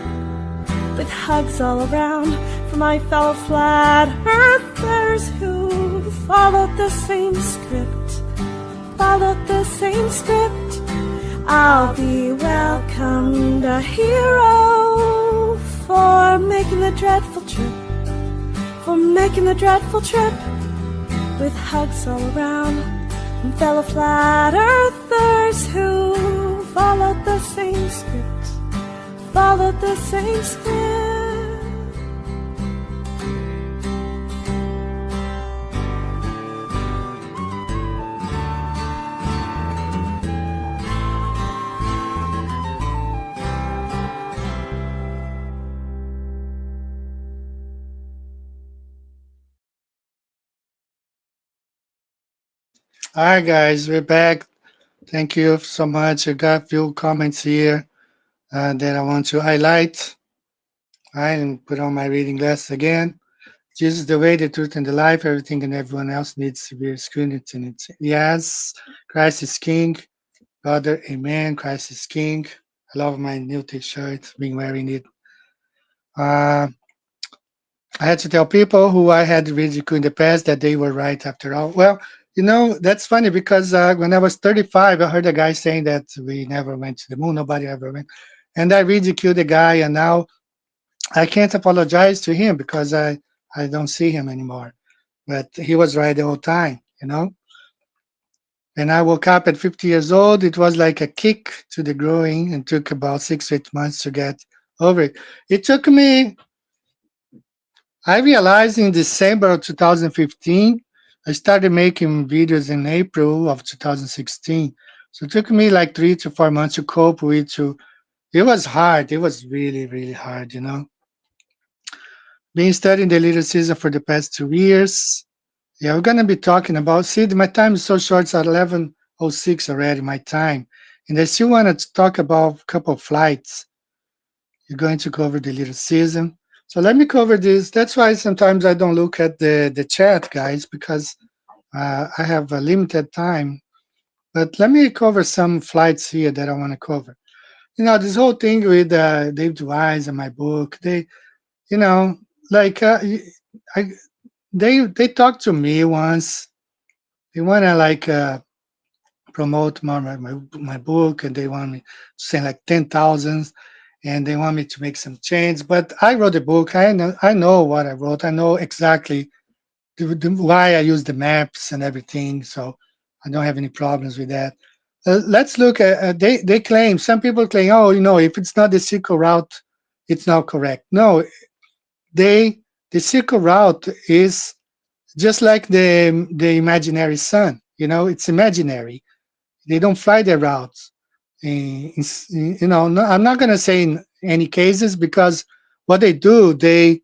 with hugs all around for my fellow flat earthers who followed the same script, followed the same script. I'll be welcomed a hero for making the dreadful trip, for making the dreadful trip, with hugs all around and fellow flat earthers who followed the same script, followed the same script. All right, guys, we're back. Thank you so much. I got a few comments here that I want to highlight. All right, and put on my reading glasses again. Jesus, the way, the truth, and the life. Everything and everyone else needs to be experienced in it. Yes, Christ is King. Brother, amen. Christ is King. I love my new t-shirt, been wearing it. I had to tell people who I had ridiculed in the past that they were right after all. Well, you know, that's funny because when I was 35, I heard a guy saying that we never went to the moon, nobody ever went. And I ridiculed the guy, and now I can't apologize to him because I don't see him anymore. But he was right the whole time, you know? And I woke up at 50 years old. It was like a kick to the groin and took about 6 to 8 months to get over it. It took me, I realized in December of 2015, I started making videos in April of 2016. So it took me like 3 to 4 months to cope with. It was hard. It was really, really hard, you know. Been studying the leader season for the past 2 years. Yeah, we're gonna be talking about. See, my time is so short. It's at 11:06 already. My time, and I still wanted to talk about a couple of flights. You're going to cover the little season. So let me cover this. That's why sometimes I don't look at the chat, guys, because I have a limited time. But let me cover some flights here that I want to cover. You know, this whole thing with David Wise and my book. They, you know, like I, they talked to me once. They want to like promote more my book, and they want me to send like 10,000, and they want me to make some change. But I wrote a book. I know what I wrote. I know exactly why I use the maps and everything. So I don't have any problems with that. Let's look at they claim, some people claim, oh, you know, if it's not the circle route, it's not correct. No, the circle route is just like the imaginary sun. You know, it's imaginary. They don't fly their routes. You know, no, I'm not going to say in any cases, because what they do, they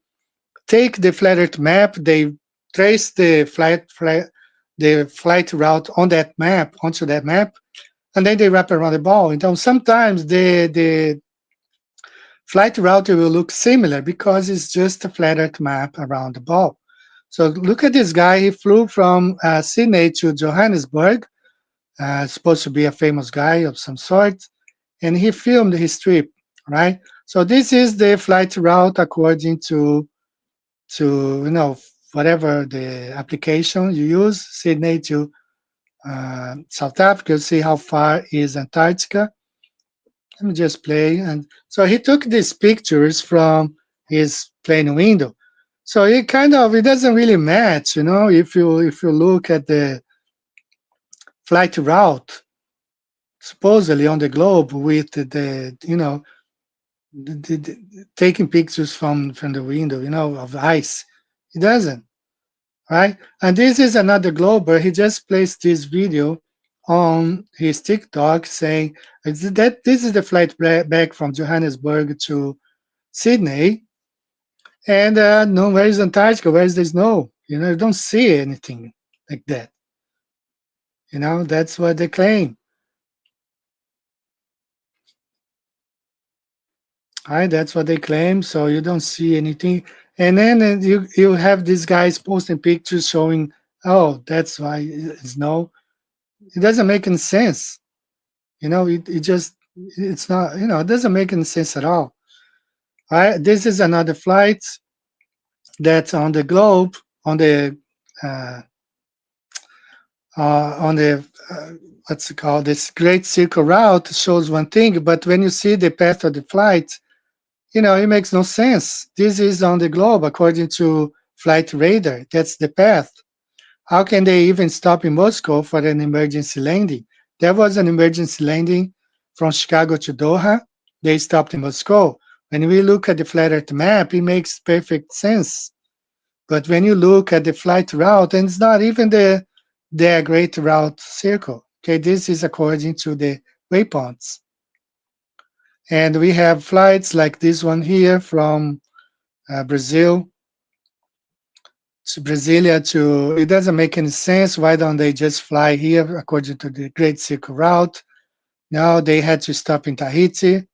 take the flat Earth map, they trace the flight route on that map, onto that map, and then they wrap around the ball. And sometimes flight route will look similar because it's just a flat Earth map around the ball. So look at this guy. He flew from Sydney to Johannesburg, supposed to be a famous guy of some sort, and he filmed his trip, right? So this is the flight route according to whatever the application you use, Sydney to South Africa. See how far is Antarctica. Let me just play. And so he took these pictures from his plane window. So it doesn't really match, if you look at the flight route supposedly on the globe with taking pictures from the window, of ice. It doesn't, right? And this is another glober. He just placed this video on his TikTok saying that this is the flight back from Johannesburg to Sydney. And no, where is Antarctica? Where is the snow? You don't see anything like that. That's what they claim. Right? That's what they claim. So you don't see anything. And then you have these guys posting pictures showing, oh, that's why it's snow. It doesn't make any sense. It's not, it doesn't make any sense at all. All right? This is another flight that's on the globe, on the uh, what's it called? This Great Circle route shows one thing, but when you see the path of the flight, it makes no sense. This is on the globe according to Flight Radar. That's the path. How can they even stop in Moscow for an emergency landing? There was an emergency landing from Chicago to Doha. They stopped in Moscow. When we look at the flat Earth map, it makes perfect sense. But when you look at the flight route, and it's not even the Great Route Circle. Okay, this is according to the waypoints. And we have flights like this one here from Brazil to Brasilia to, it doesn't make any sense. Why don't they just fly here according to the Great Circle route? Now they had to stop in Tahiti.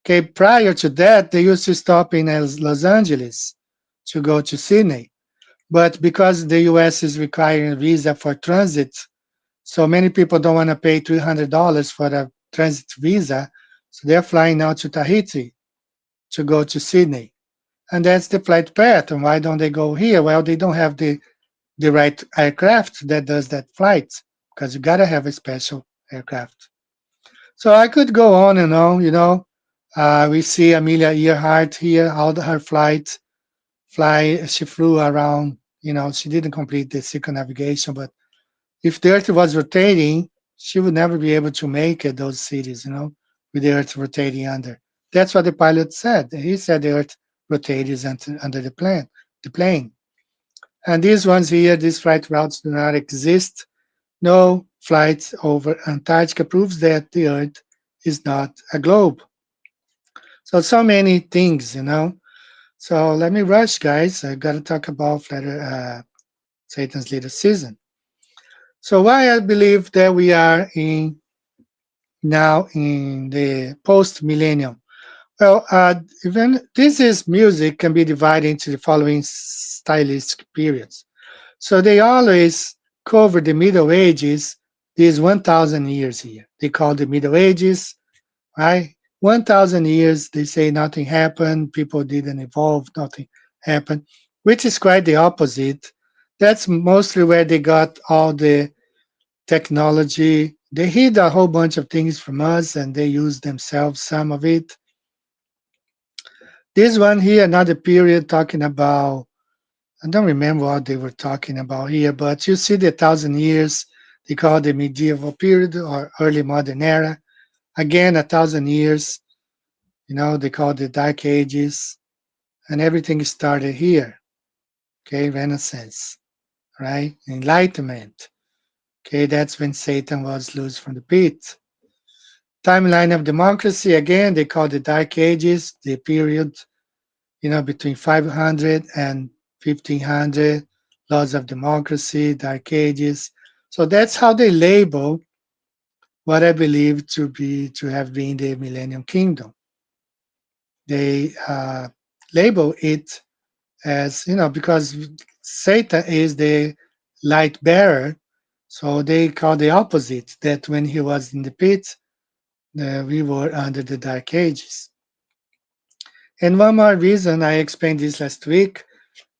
Okay, prior to that, they used to stop in Los Angeles to go to Sydney. But because the US is requiring a visa for transit, so many people don't want to pay $300 for a transit visa. So they're flying now to Tahiti to go to Sydney. And that's the flight path. And why don't they go here? Well, they don't have the right aircraft that does that flight because you got to have a special aircraft. So I could go on and on. We see Amelia Earhart here, all her she flew around. She didn't complete the circumnavigation, but if the Earth was rotating, she would never be able to make it, those cities, with the Earth rotating under. That's what the pilot said. He said the Earth rotates under the plane. And these ones here, these flight routes do not exist. No flights over Antarctica proves that the Earth is not a globe. So many things. So let me rush, guys. I got to talk about Satan's little season. So why I believe that we are now in the post-millennium. Well, even this is music can be divided into the following stylistic periods. So they always cover the Middle Ages, these 1,000 years here. They call the Middle Ages, right? 1,000 years, they say nothing happened, people didn't evolve, nothing happened, which is quite the opposite. That's mostly where they got all the technology. They hid a whole bunch of things from us and they used themselves, some of it. This one here, another period talking about, I don't remember what they were talking about here, but you see the 1,000 years, they call it the medieval period or early modern era. Again, 1,000 years, they call it the Dark Ages, and everything started here. Okay, Renaissance, right? Enlightenment. Okay, that's when Satan was loose from the pit. Timeline of democracy, again, they call the Dark Ages, the period, between 500 and 1500, laws of democracy, Dark Ages. So that's how they label what I believe to have been the Millennium Kingdom. they label it as, because Satan is the light bearer, so they call the opposite, that when he was in the pit, we were under the dark ages. And one more reason, I explained this last week,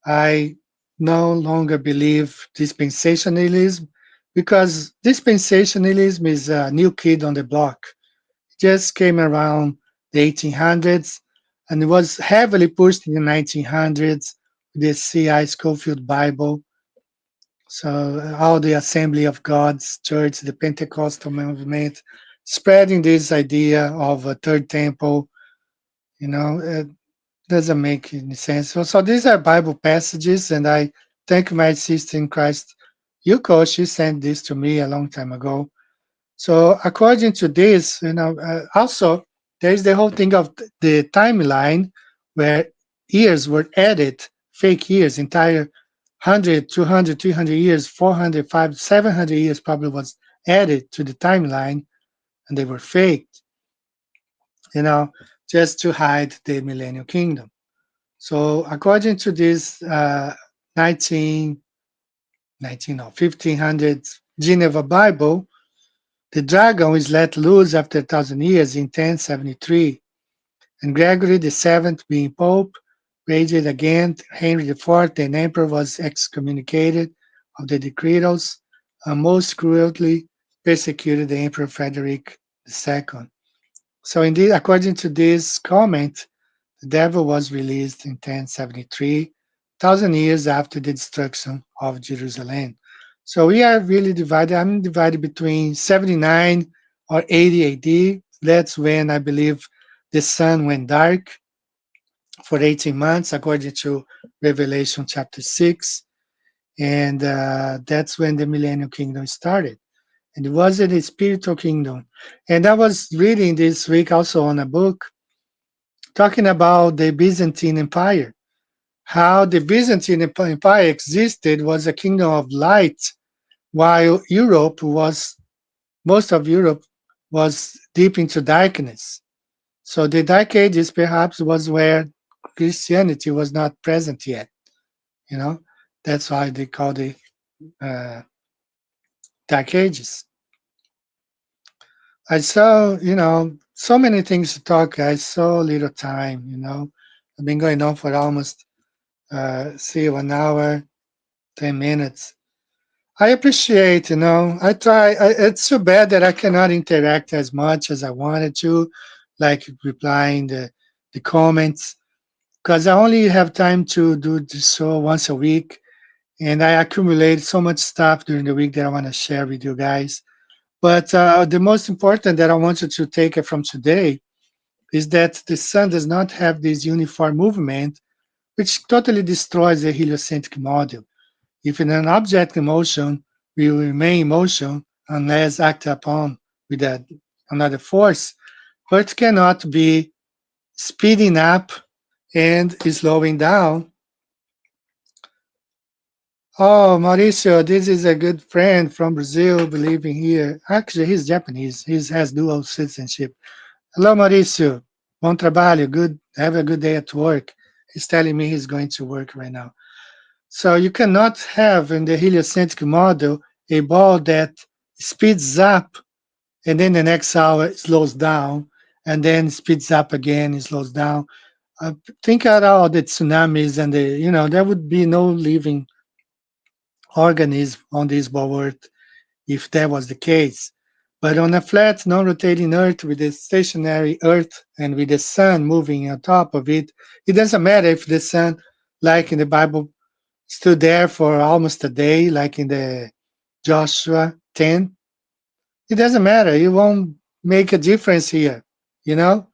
I no longer believe dispensationalism, because dispensationalism is a new kid on the block. It just came around the 1800s, and it was heavily pushed in the 1900s, the C.I. Scofield Bible. So all the Assembly of God's Church, the Pentecostal movement, spreading this idea of a third temple, it doesn't make any sense. So these are Bible passages, and I thank my sister in Christ, Yuko. She sent this to me a long time ago. So according to this, also there's the whole thing of the timeline where years were added, fake years, entire 100, 200, 300 years, 400, 500, 700 years probably was added to the timeline, and they were faked, you know, just to hide the millennial kingdom. So according to this 19, 19 no, 1500s Geneva Bible, the dragon is let loose after 1,000 years in 1073, and Gregory VII, being Pope, raged against Henry IV, and Emperor was excommunicated of the decretals, and most cruelly persecuted the Emperor Frederick II. So indeed, according to this comment, the devil was released in 1073, 1,000 years after the destruction of Jerusalem. So we are really divided. I'm divided between 79 or 80 AD. That's when I believe the sun went dark for 18 months, according to Revelation chapter 6. And that's when the millennial kingdom started. And it was a spiritual kingdom. And I was reading this week also on a book talking about the Byzantine Empire. How the Byzantine Empire existed was a kingdom of light, while most of Europe was deep into darkness. So the Dark Ages perhaps was where Christianity was not present yet. You know, that's why they call the uh, Dark Ages. I saw, so many things to talk, guys. So little time. I've been going on for almost see 1 hour, 10 minutes. I appreciate, I try. It's too bad that I cannot interact as much as I wanted to, like replying the comments, because I only have time to do the show once a week, and I accumulate so much stuff during the week that I want to share with you guys. But the most important that I wanted to take it from today is that the sun does not have this uniform movement, which totally destroys the heliocentric model. If an object in motion will remain in motion unless acted upon with another force, but cannot be speeding up and slowing down. Oh, Mauricio, this is a good friend from Brazil living here. Actually, he's Japanese. He has dual citizenship. Hello, Mauricio. Bom trabalho. Good. Have a good day at work. He's telling me he's going to work right now. So you cannot have in the heliocentric model a ball that speeds up and then the next hour slows down and then speeds up again and slows down. Think about all the tsunamis and there would be no living organism on this ball Earth if that was the case. But on a flat, non-rotating Earth with a stationary Earth and with the sun moving on top of it, it doesn't matter if the sun, like in the Bible, stood there for almost a day, like in the Joshua 10. It doesn't matter. It won't make a difference here. You know,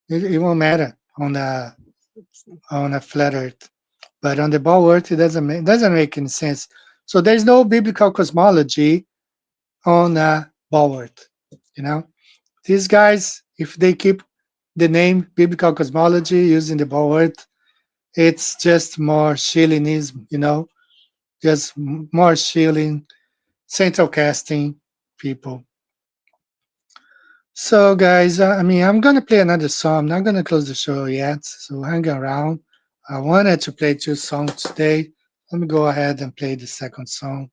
it won't matter on a flat Earth. But on the ball Earth, it doesn't make any sense. So there's no biblical cosmology on a ball Earth. You know, these guys, if they keep the name biblical cosmology using the ball Earth, it's just more Schillingism. Just more Schilling, central casting people. So, guys, I'm gonna play another song. I'm not gonna close the show yet, so hang around. I wanted to play two songs today. Let me go ahead and play the second song,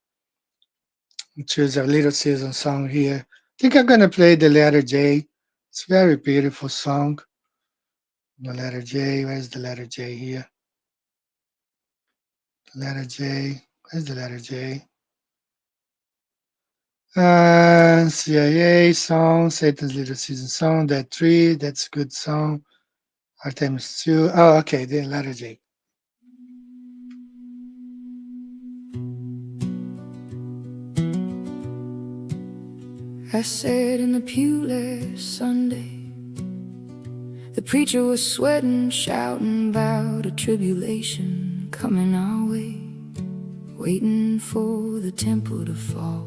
which is a Little Season song here. I think I'm gonna play the letter J. It's a very beautiful song. The letter J. Where's the letter J here? The letter J. Where's the letter J? CIA song, Satan's Little Season song, that tree, that's a good song. Artemis 2. Oh, okay, the letter J. I sat in the pew last Sunday. The preacher was sweating, shouting about a tribulation coming our way, waiting for the temple to fall,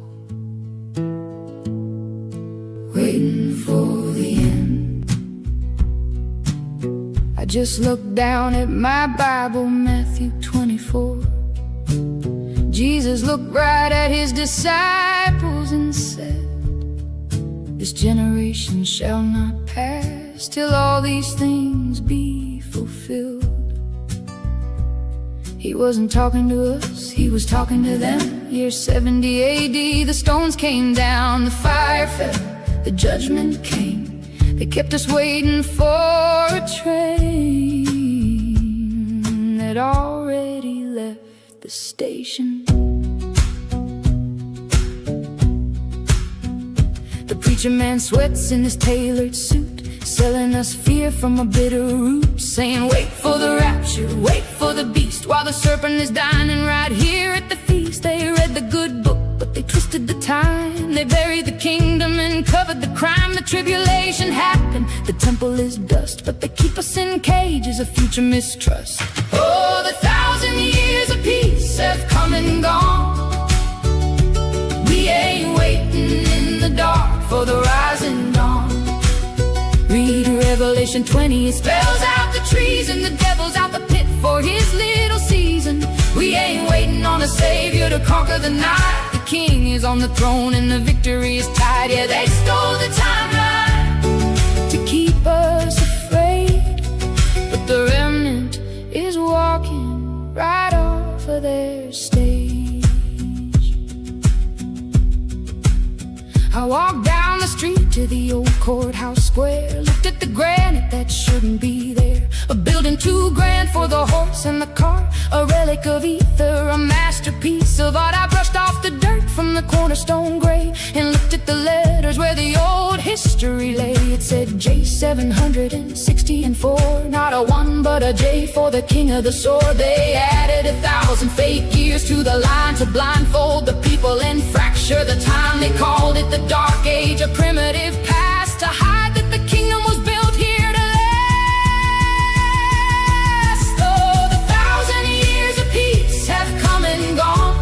waiting for the end. I just looked down at my Bible, Matthew 24. Jesus looked right at his disciples and said, "This generation shall not pass till all these things be fulfilled." He wasn't talking to us, he was talking to them. Year 70 AD, the stones came down, the fire fell, the judgment came. They kept us waiting for a train that already left the station. The preacher man sweats in his tailored suit, selling us fear from a bitter root, saying wait for the rapture, wait for the beast, while the serpent is dining right here at the feast. They read the good book, but they twisted the time. They buried the kingdom and covered the crime. The tribulation happened, the temple is dust, but they keep us in cages of future mistrust. Oh, the 1,000 years of peace have come and gone. We ain't waiting in the dark for the rising dawn. Read Revelation 20, it spells out the trees and the devil's out the pit for his little season. We ain't waiting on a savior to conquer the night. The king is on the throne and the victory is tied. Yeah, they stole the timeline to keep us afraid, but the remnant is walking right off of their stage. I walked down the street to the old courthouse square, looked at the granite that shouldn't be there, a building too grand for the horse and the cart, a relic of ether, a masterpiece of art. I brushed off the dirt from the cornerstone grave and looked at the letters where the old history lay. It said J760 and 4, not a 1 but a J for the king of the sword. They added 1,000 fake years to the line to blindfold the people and fracture the time. They called it the Dark Age, a primitive past, to hide that the kingdom was built here to last. Oh, the 1,000 years of peace have come and gone.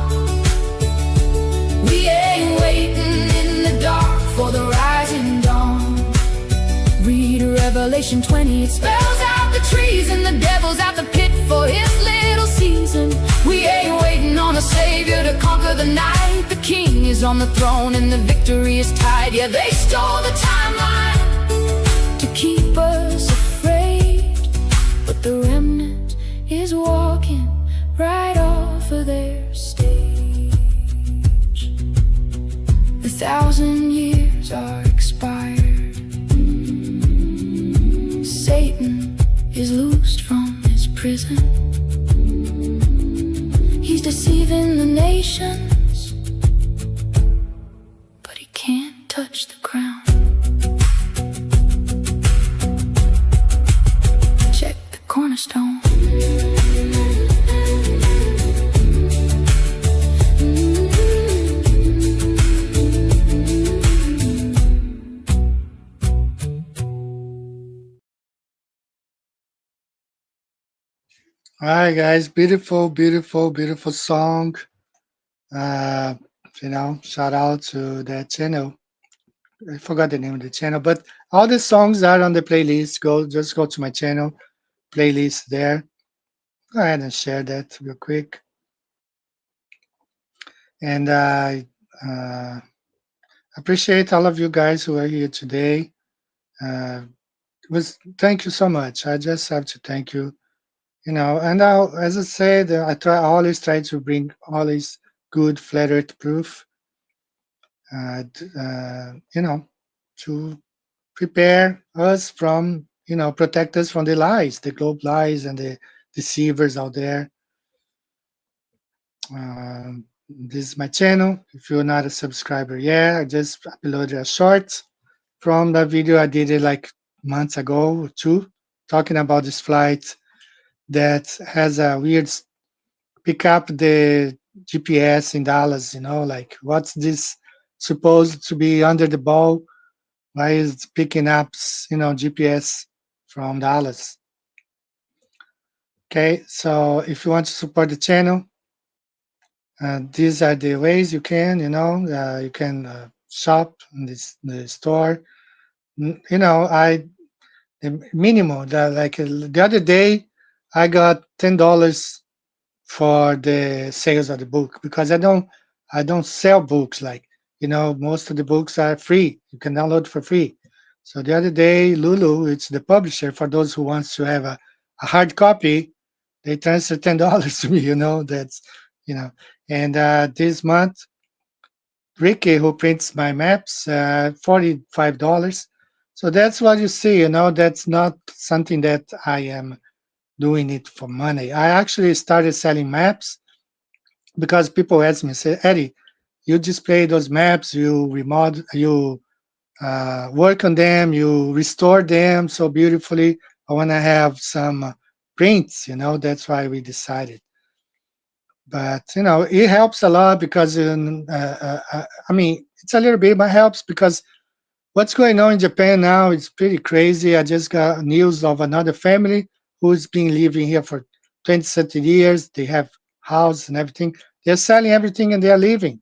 We ain't waiting in the dark for the rising dawn. Read Revelation 20, it spells out the trees and the devil's out the pit for his little season. We ain't waiting on a savior to conquer the night. The king is on the throne and the victory is tied. Yeah, they stole the timeline to keep us afraid, but the remnant is walking right off of their stage. The 1,000 years are expired. Satan is loosed from his prison. He's deceiving the nations, but he can't touch the crown. Check the cornerstone. All right, guys, beautiful, beautiful, beautiful song. Uh, shout out to that channel. I forgot the name of the channel, but all the songs are on the playlist. Just go to my channel, playlist there. Go ahead and share that real quick. And I appreciate all of you guys who are here today. Uh, was thank you so much. I just have to thank you. And now, as I said, I always try to bring always good flat earth proof, to prepare us from, protect us from the lies, the globe lies and the deceivers out there. This is my channel. If you're not a subscriber yet, I just uploaded a short from the video I did it like months ago or two, talking about this flight that has a weird pick up the GPS in Dallas. Like what's this supposed to be under the ball? Why is it picking up, GPS from Dallas? Okay, so if you want to support the channel, these are the ways you can, you can shop in the store. I the minimum that like the other day, I got $10 for the sales of the book because I don't sell books like most of the books are free. You can download for free. So the other day, Lulu, it's the publisher for those who wants to have a hard copy, they transfer $10 to me. That's you know, and this month, Ricky, who prints my maps, $45. So that's what you see. That's not something that I am doing it for money. I actually started selling maps because people ask me, say, Eddie, you display those maps, you remodel, you work on them, you restore them so beautifully. I want to have some prints. That's why we decided. But it helps a lot because I mean, it's a little bit, but helps because what's going on in Japan now is pretty crazy. I just got news of another family who's been living here for 20, 30 years. They have house and everything. They're selling everything and they're leaving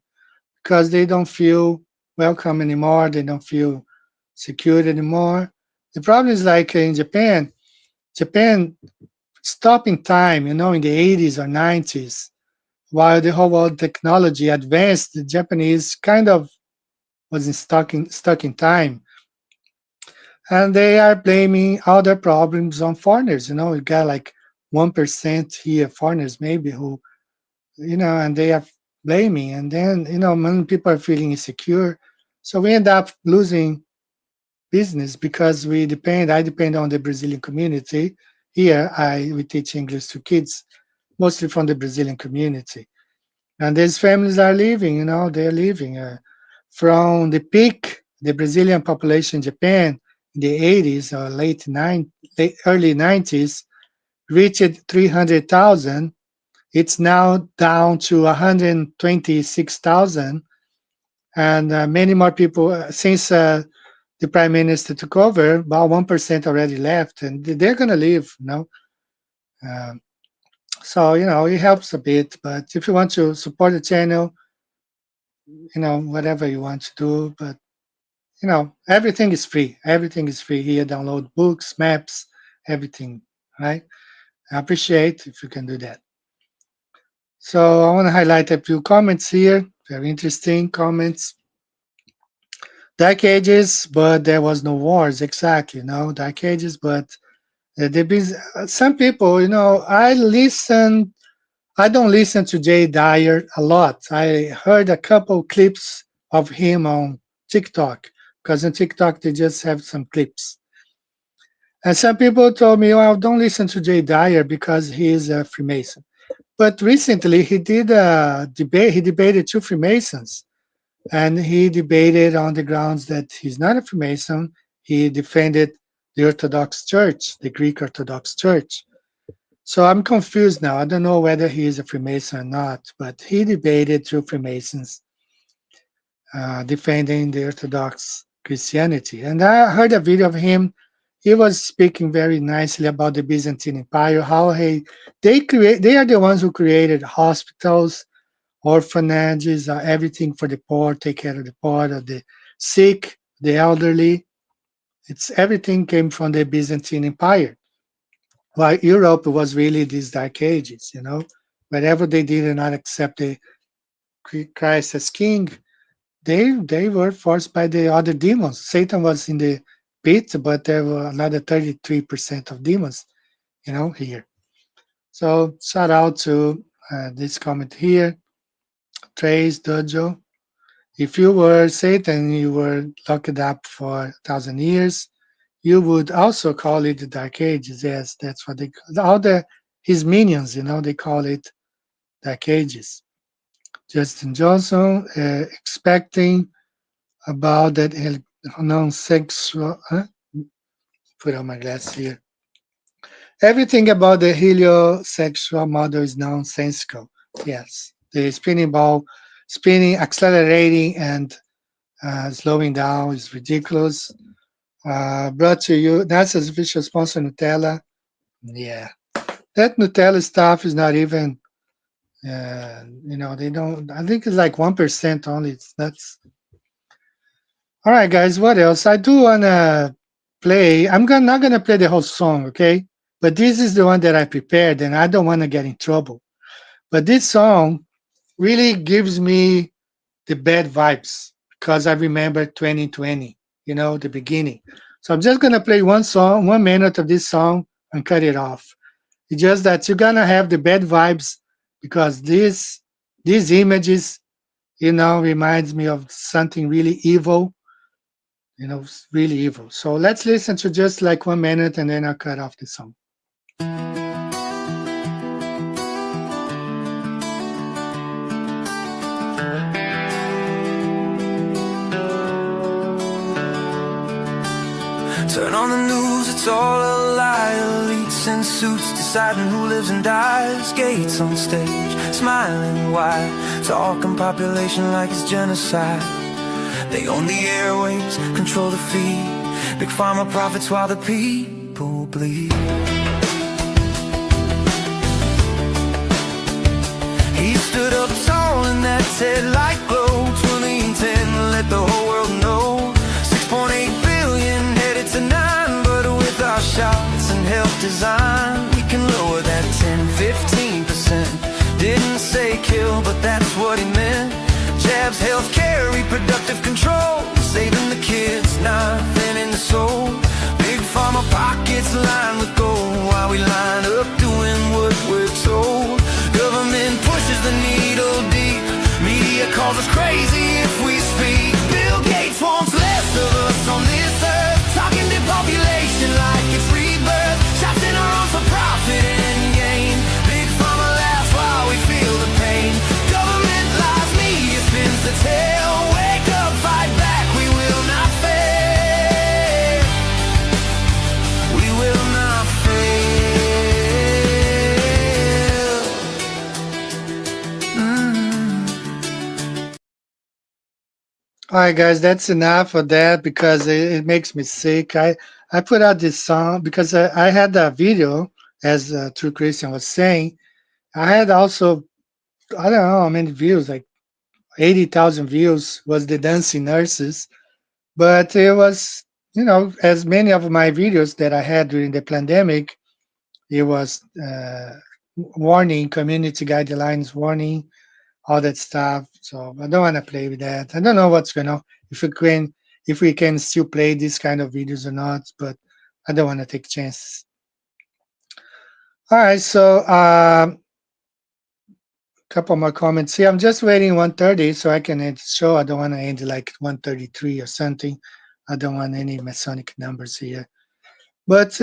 because they don't feel welcome anymore. They don't feel secure anymore. The problem is like in Japan stopped in time, in the 80s or 90s, while the whole world technology advanced, the Japanese kind of was stuck in time, and they are blaming all their problems on foreigners. You got like 1% here foreigners maybe who, and they are blaming, and then many people are feeling insecure, so we end up losing business because I depend on the Brazilian community. Here we teach English to kids mostly from the Brazilian community, and these families are leaving. They're leaving from the peak. The Brazilian population in Japan in the 80s or early 90s reached 300,000. It's now down to 126,000, and many more people since the prime minister took over. About 1% already left, and they're going to leave. Um, so it helps a bit. But if you want to support the channel, whatever you want to do, but everything is free. Everything is free here. Download books, maps, everything. Right? I appreciate if you can do that. So I want to highlight a few comments here. Very interesting comments. Dark Ages, but there was no wars. Exactly. Dark Ages, but there be some people. I don't listen to Jay Dyer a lot. I heard a couple clips of him on TikTok because on TikTok they just have some clips. And some people told me, well, don't listen to Jay Dyer because he is a Freemason. But recently he did a debate. He debated two Freemasons, and he debated on the grounds that he's not a Freemason. He defended the Orthodox Church, the Greek Orthodox Church. So I'm confused now. I don't know whether he is a Freemason or not, but he debated two Freemasons defending the Orthodox Christianity. And I heard a video of him. He was speaking very nicely about the Byzantine Empire, how they are the ones who created hospitals, orphanages, everything for the poor, take care of the poor, of the sick, the elderly. It's everything came from the Byzantine Empire. While Europe was really these dark ages, wherever they did not accept the Christ as king, they were forced by the other demons. Satan was in the pit, but there were another 33% of demons, here. So shout out to this comment here, Trace Dojo. If you were Satan, you were locked up for 1,000 years. You would also call it the Dark Ages. Yes, that's what they call his minions. They call it Dark Ages. Justin Johnson expecting about that non-sexual. Put on my glass here. Everything about the heliosexual model is nonsensical. Yes, the spinning ball, spinning, accelerating, and slowing down is ridiculous. Brought to you, NASA's official sponsor, Nutella. Yeah, that Nutella stuff is not even, they don't, I think it's like 1% only. It's nuts. All right, guys, what else? I do want to play. Not going to play the whole song, okay? But this is the one that I prepared, and I don't want to get in trouble. But this song really gives me the bad vibes because I remember 2020, the beginning. So I'm just going to play one song, 1 minute of this song, and cut it off. It's just that you're going to have the bad vibes because these images, reminds me of something really evil, really evil. So let's listen to just like 1 minute, and then I'll cut off the song. Turn on the news, it's all a lie. Elites in suits deciding who lives and dies. Gates on stage, smiling wide, talking population like it's genocide. They own the airwaves, control the feed. Big pharma profits while the people bleed. He stood up tall in that TED light glow. 2010, let the whole world know. 6.8 billion headed to 9, but with our shots and health design, we can lower that 10-15%. Didn't say kill, but that's what he meant. Jabs, healthcare, reproductive control, saving the kids, nothing in the soul. Big pharma pockets lined with gold, while we line up doing what we're told. Government pushes the needle deep, media calls us crazy if we speak. Bill Gates wants less of us on this earth, talking to population like it's rebirth. Shots in our arms for profit and gain. Big pharma laughs while we feel the pain. Government lies, media spins the tale. Wake up, fight back, we will not fail. We will not fail. All right, guys, that's enough of that because it makes me sick. I put out this song because I had a video, as True Christian was saying. I had also, I don't know how many views, like 80,000 views was the dancing nurses. But it was, as many of my videos that I had during the pandemic, it was warning, community guidelines, warning, all that stuff. So I don't want to play with that. I don't know what's going on, if we can still play this kind of videos or not, but I don't want to take chances. All right, so couple more comments here. I'm just waiting 1:30 so I can end the show. I don't want to end like 1:33 or something. I don't want any Masonic numbers here. But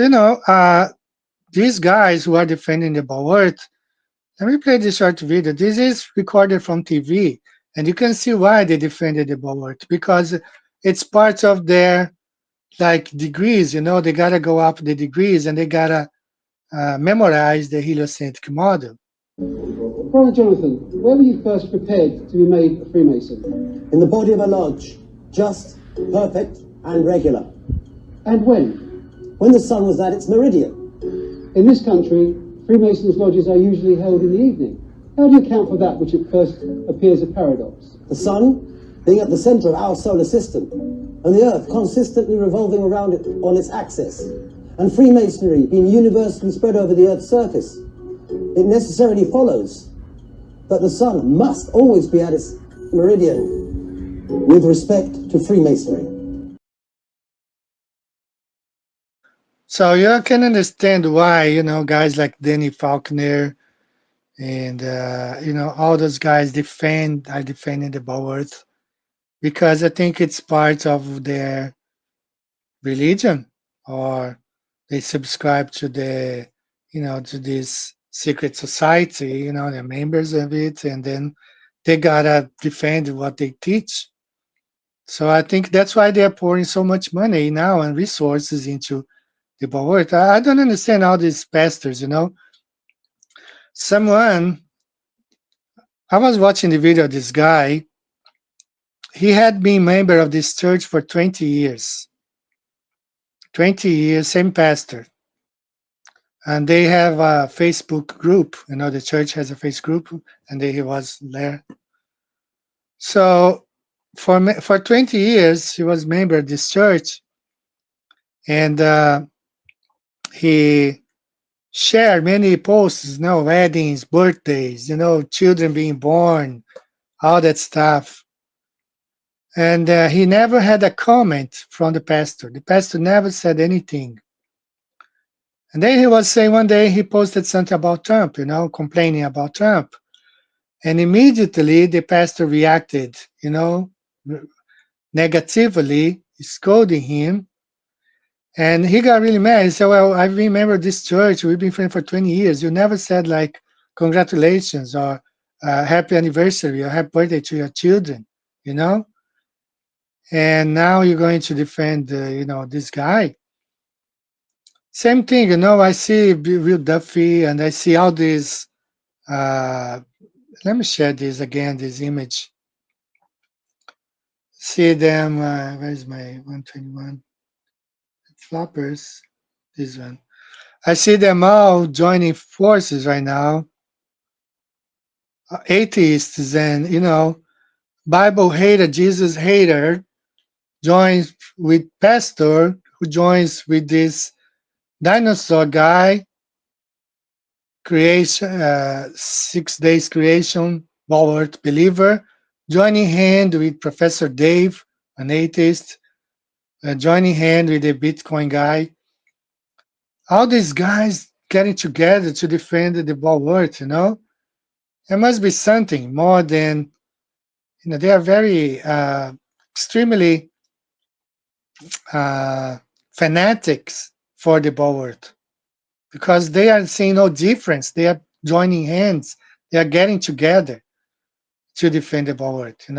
these guys who are defending the Bawert, let me play this short video. This is recorded from TV, and you can see why they defended the Bawert, because it's part of their like degrees. They gotta go up the degrees, and they gotta memorize the heliocentric model. Brother Jonathan, where were you first prepared to be made a Freemason? In the body of a lodge, just, perfect, and regular. And when? When the sun was at its meridian. In this country, Freemasons' lodges are usually held in the evening. How do you account for that which at first appears a paradox? The sun being at the center of our solar system, and the earth consistently revolving around it on its axis, and Freemasonry being universally spread over the earth's surface, it necessarily follows that the sun must always be at its meridian with respect to Freemasonry. So you can understand why, guys like Danny Faulkner and, all those guys are defending the Bow Earth because I think it's part of their religion or they subscribe to to this secret society, they're members of it, and then they gotta defend what they teach. So I think that's why they're pouring so much money now and resources into the Bow Earth. I don't understand all these pastors. Someone, I was watching the video of this guy. He had been member of this church for 20 years. 20 years, same pastor. And they have a Facebook group. The church has a Facebook group, and he was there. So for 20 years, he was member of this church, and he shared many posts, weddings, birthdays, children being born, all that stuff. And he never had a comment from the pastor. The pastor never said anything. And then he was saying one day he posted something about Trump, complaining about Trump. And immediately the pastor reacted, negatively, scolding him. And he got really mad. He said, well, I remember this church. We've been friends for 20 years. You never said, like, congratulations or happy anniversary or happy birthday to your children, And now you're going to defend, this guy. Same thing, I see Will Duffy and I see all these. Let me share this again, this image. See them, where's my 121? Floppers, this one. I see them all joining forces right now. Atheists and, Bible hater, Jesus hater joins with pastor who joins with this dinosaur guy, creation, 6 days creation, Bow Earth believer, joining hand with Professor Dave, an atheist, joining hand with the Bitcoin guy. All these guys getting together to defend the Bow Earth, There must be something more than, they are very extremely fanatics for the Bow Earth because they are seeing no difference. They are joining hands. They are getting together to defend the Bow Earth.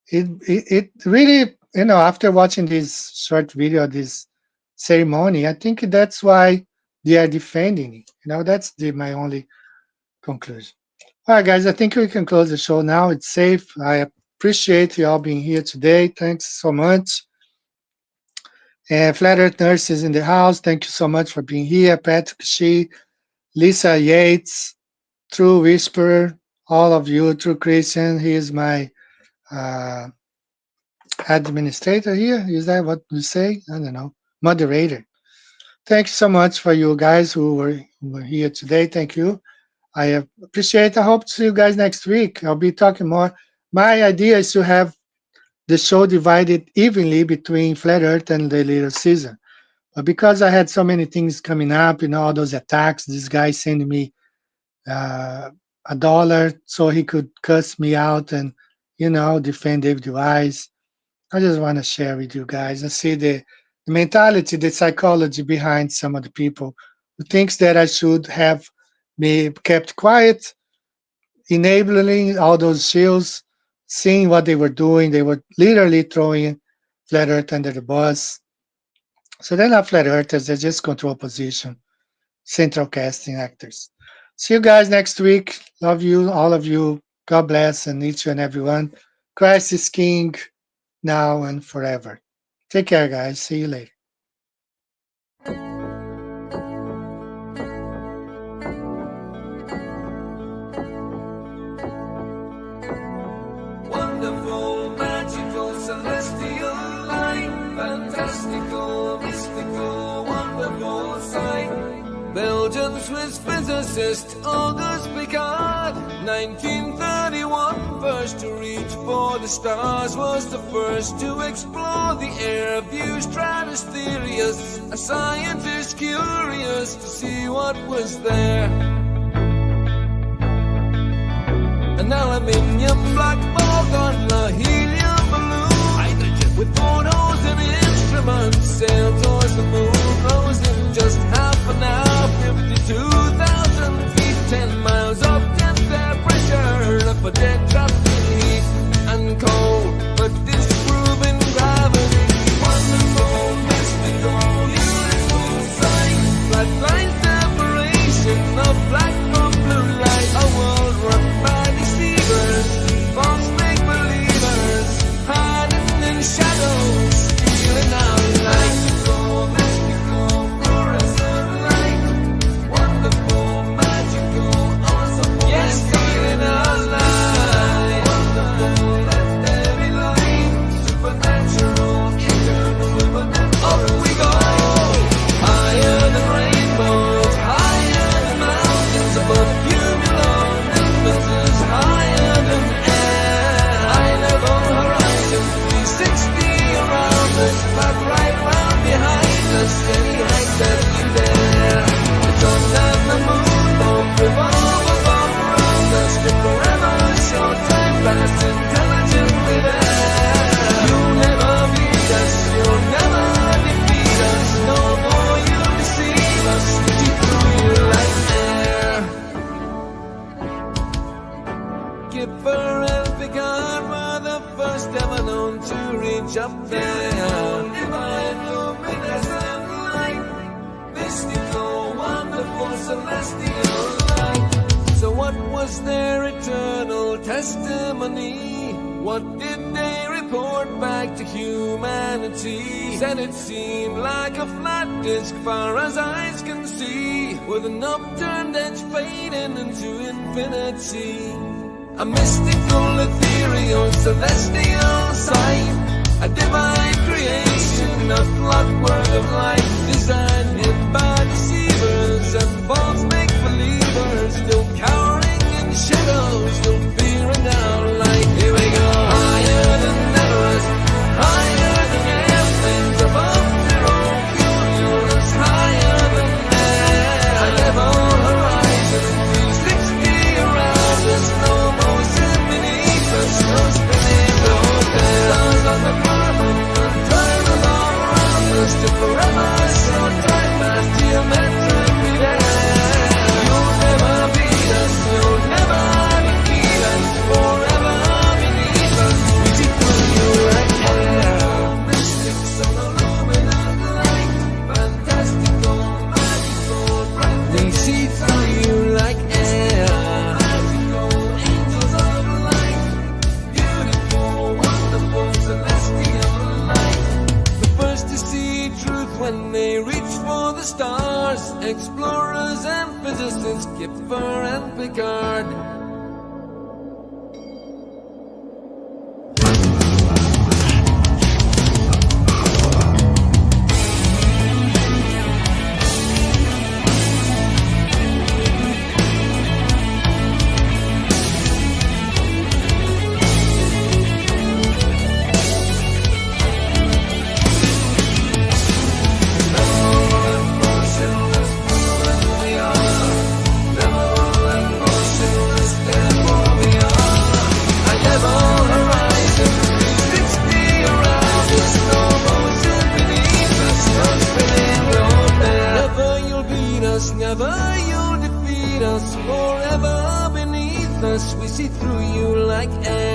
It really, after watching this short video, this ceremony, I think that's why they are defending it. That's my only conclusion. All right, guys, I think we can close the show now. It's safe. I appreciate you all being here today. Thanks so much. And Flat Earth Nurses in the house, thank you so much for being here. Patrick Shee, Lisa Yates, True Whisperer, all of you, True Christian. He is my administrator here. Is that what we say? I don't know. Moderator. Thank you so much for you guys who were here today. Thank you. I appreciate it. I hope to see you guys next week. I'll be talking more. My idea is to have the show divided evenly between Flat Earth and the Little Caesar. But because I had so many things coming up, all those attacks, this guy sent me $1 so he could cuss me out and, defend David Wise. I just want to share with you guys and see the mentality, the psychology behind some of the people who thinks that I should have me kept quiet, enabling all those shills, seeing what they were doing. They were literally throwing Flat Earth under the bus. So they're not Flat Earthers, they're just control position, central casting actors. See you guys next week. Love you, all of you. God bless and each and everyone. Christ is King now and forever. Take care, guys. See you later. Wonderful, magical, celestial light, fantastical, mystical, wonderful sight. Belgian Swiss physicist Auguste Picard, 1931 first first to reach for the stars, was the first to explore the air, view stratospherius, a scientist curious to see what was there. An aluminium black ball on a helium balloon, hydrogen with photos and instruments, sailed towards the moon, rose in just half an hour, 52,000 feet, 10 miles of depth air pressure, up a dead drop in heat and cold, but disproving gravity. Wonderful, mystical, beautiful sight, flat line separation of black from blue light, a world run by deceivers, false make-believers, hiding in shadows, stealing our light. Mystical, fluorescent light, wonderful, magical, awesome, yes, stealing our light. Wonderful, let there be light, supernatural, eternal, up we go, higher than rainbows, higher than mountains, above cumulonimbus, higher than air, high level horizon, 360 around us, but right round behind us, any height that you dare. The sun and the moon both revolve above around us, to forever short time past intelligently there. You'll never beat us, you'll never defeat us, no more you deceive us, deep through you like air. Kipper and Picard were the first ever known to reach up there. Divine luminescent light, mystical, wonderful, celestial light. So what was their eternal testimony? What did they report back to humanity? Said it seemed like a flat disk far as eyes can see, with an upturned edge fading into infinity. A mystical, ethereal, celestial sight, a divine creation, a clockwork of light, designed hid by deceivers and false make-believers, still cowering in shadows, still fearing our light. Here we go, higher than Everest, higher than airplanes, above zero cumulus, higher than air, high level horizon, 360 around us, no motion beneath us, no spinning, no there. Stars on the firmament, turn all around us, to forever short time past geometrically there. You'll never beat us, you'll never defeat us, forever beneath us, we see through you like air. Mystics of illuminant light, fantastical, magical, bright, we see through you like air. Magical angels of light, beautiful, wonderful, celestial light. The first to see truth when they reach for the stars, explorers and physicists, Kipper and Picard. Never you'll defeat us, forever beneath us, we see through you like air.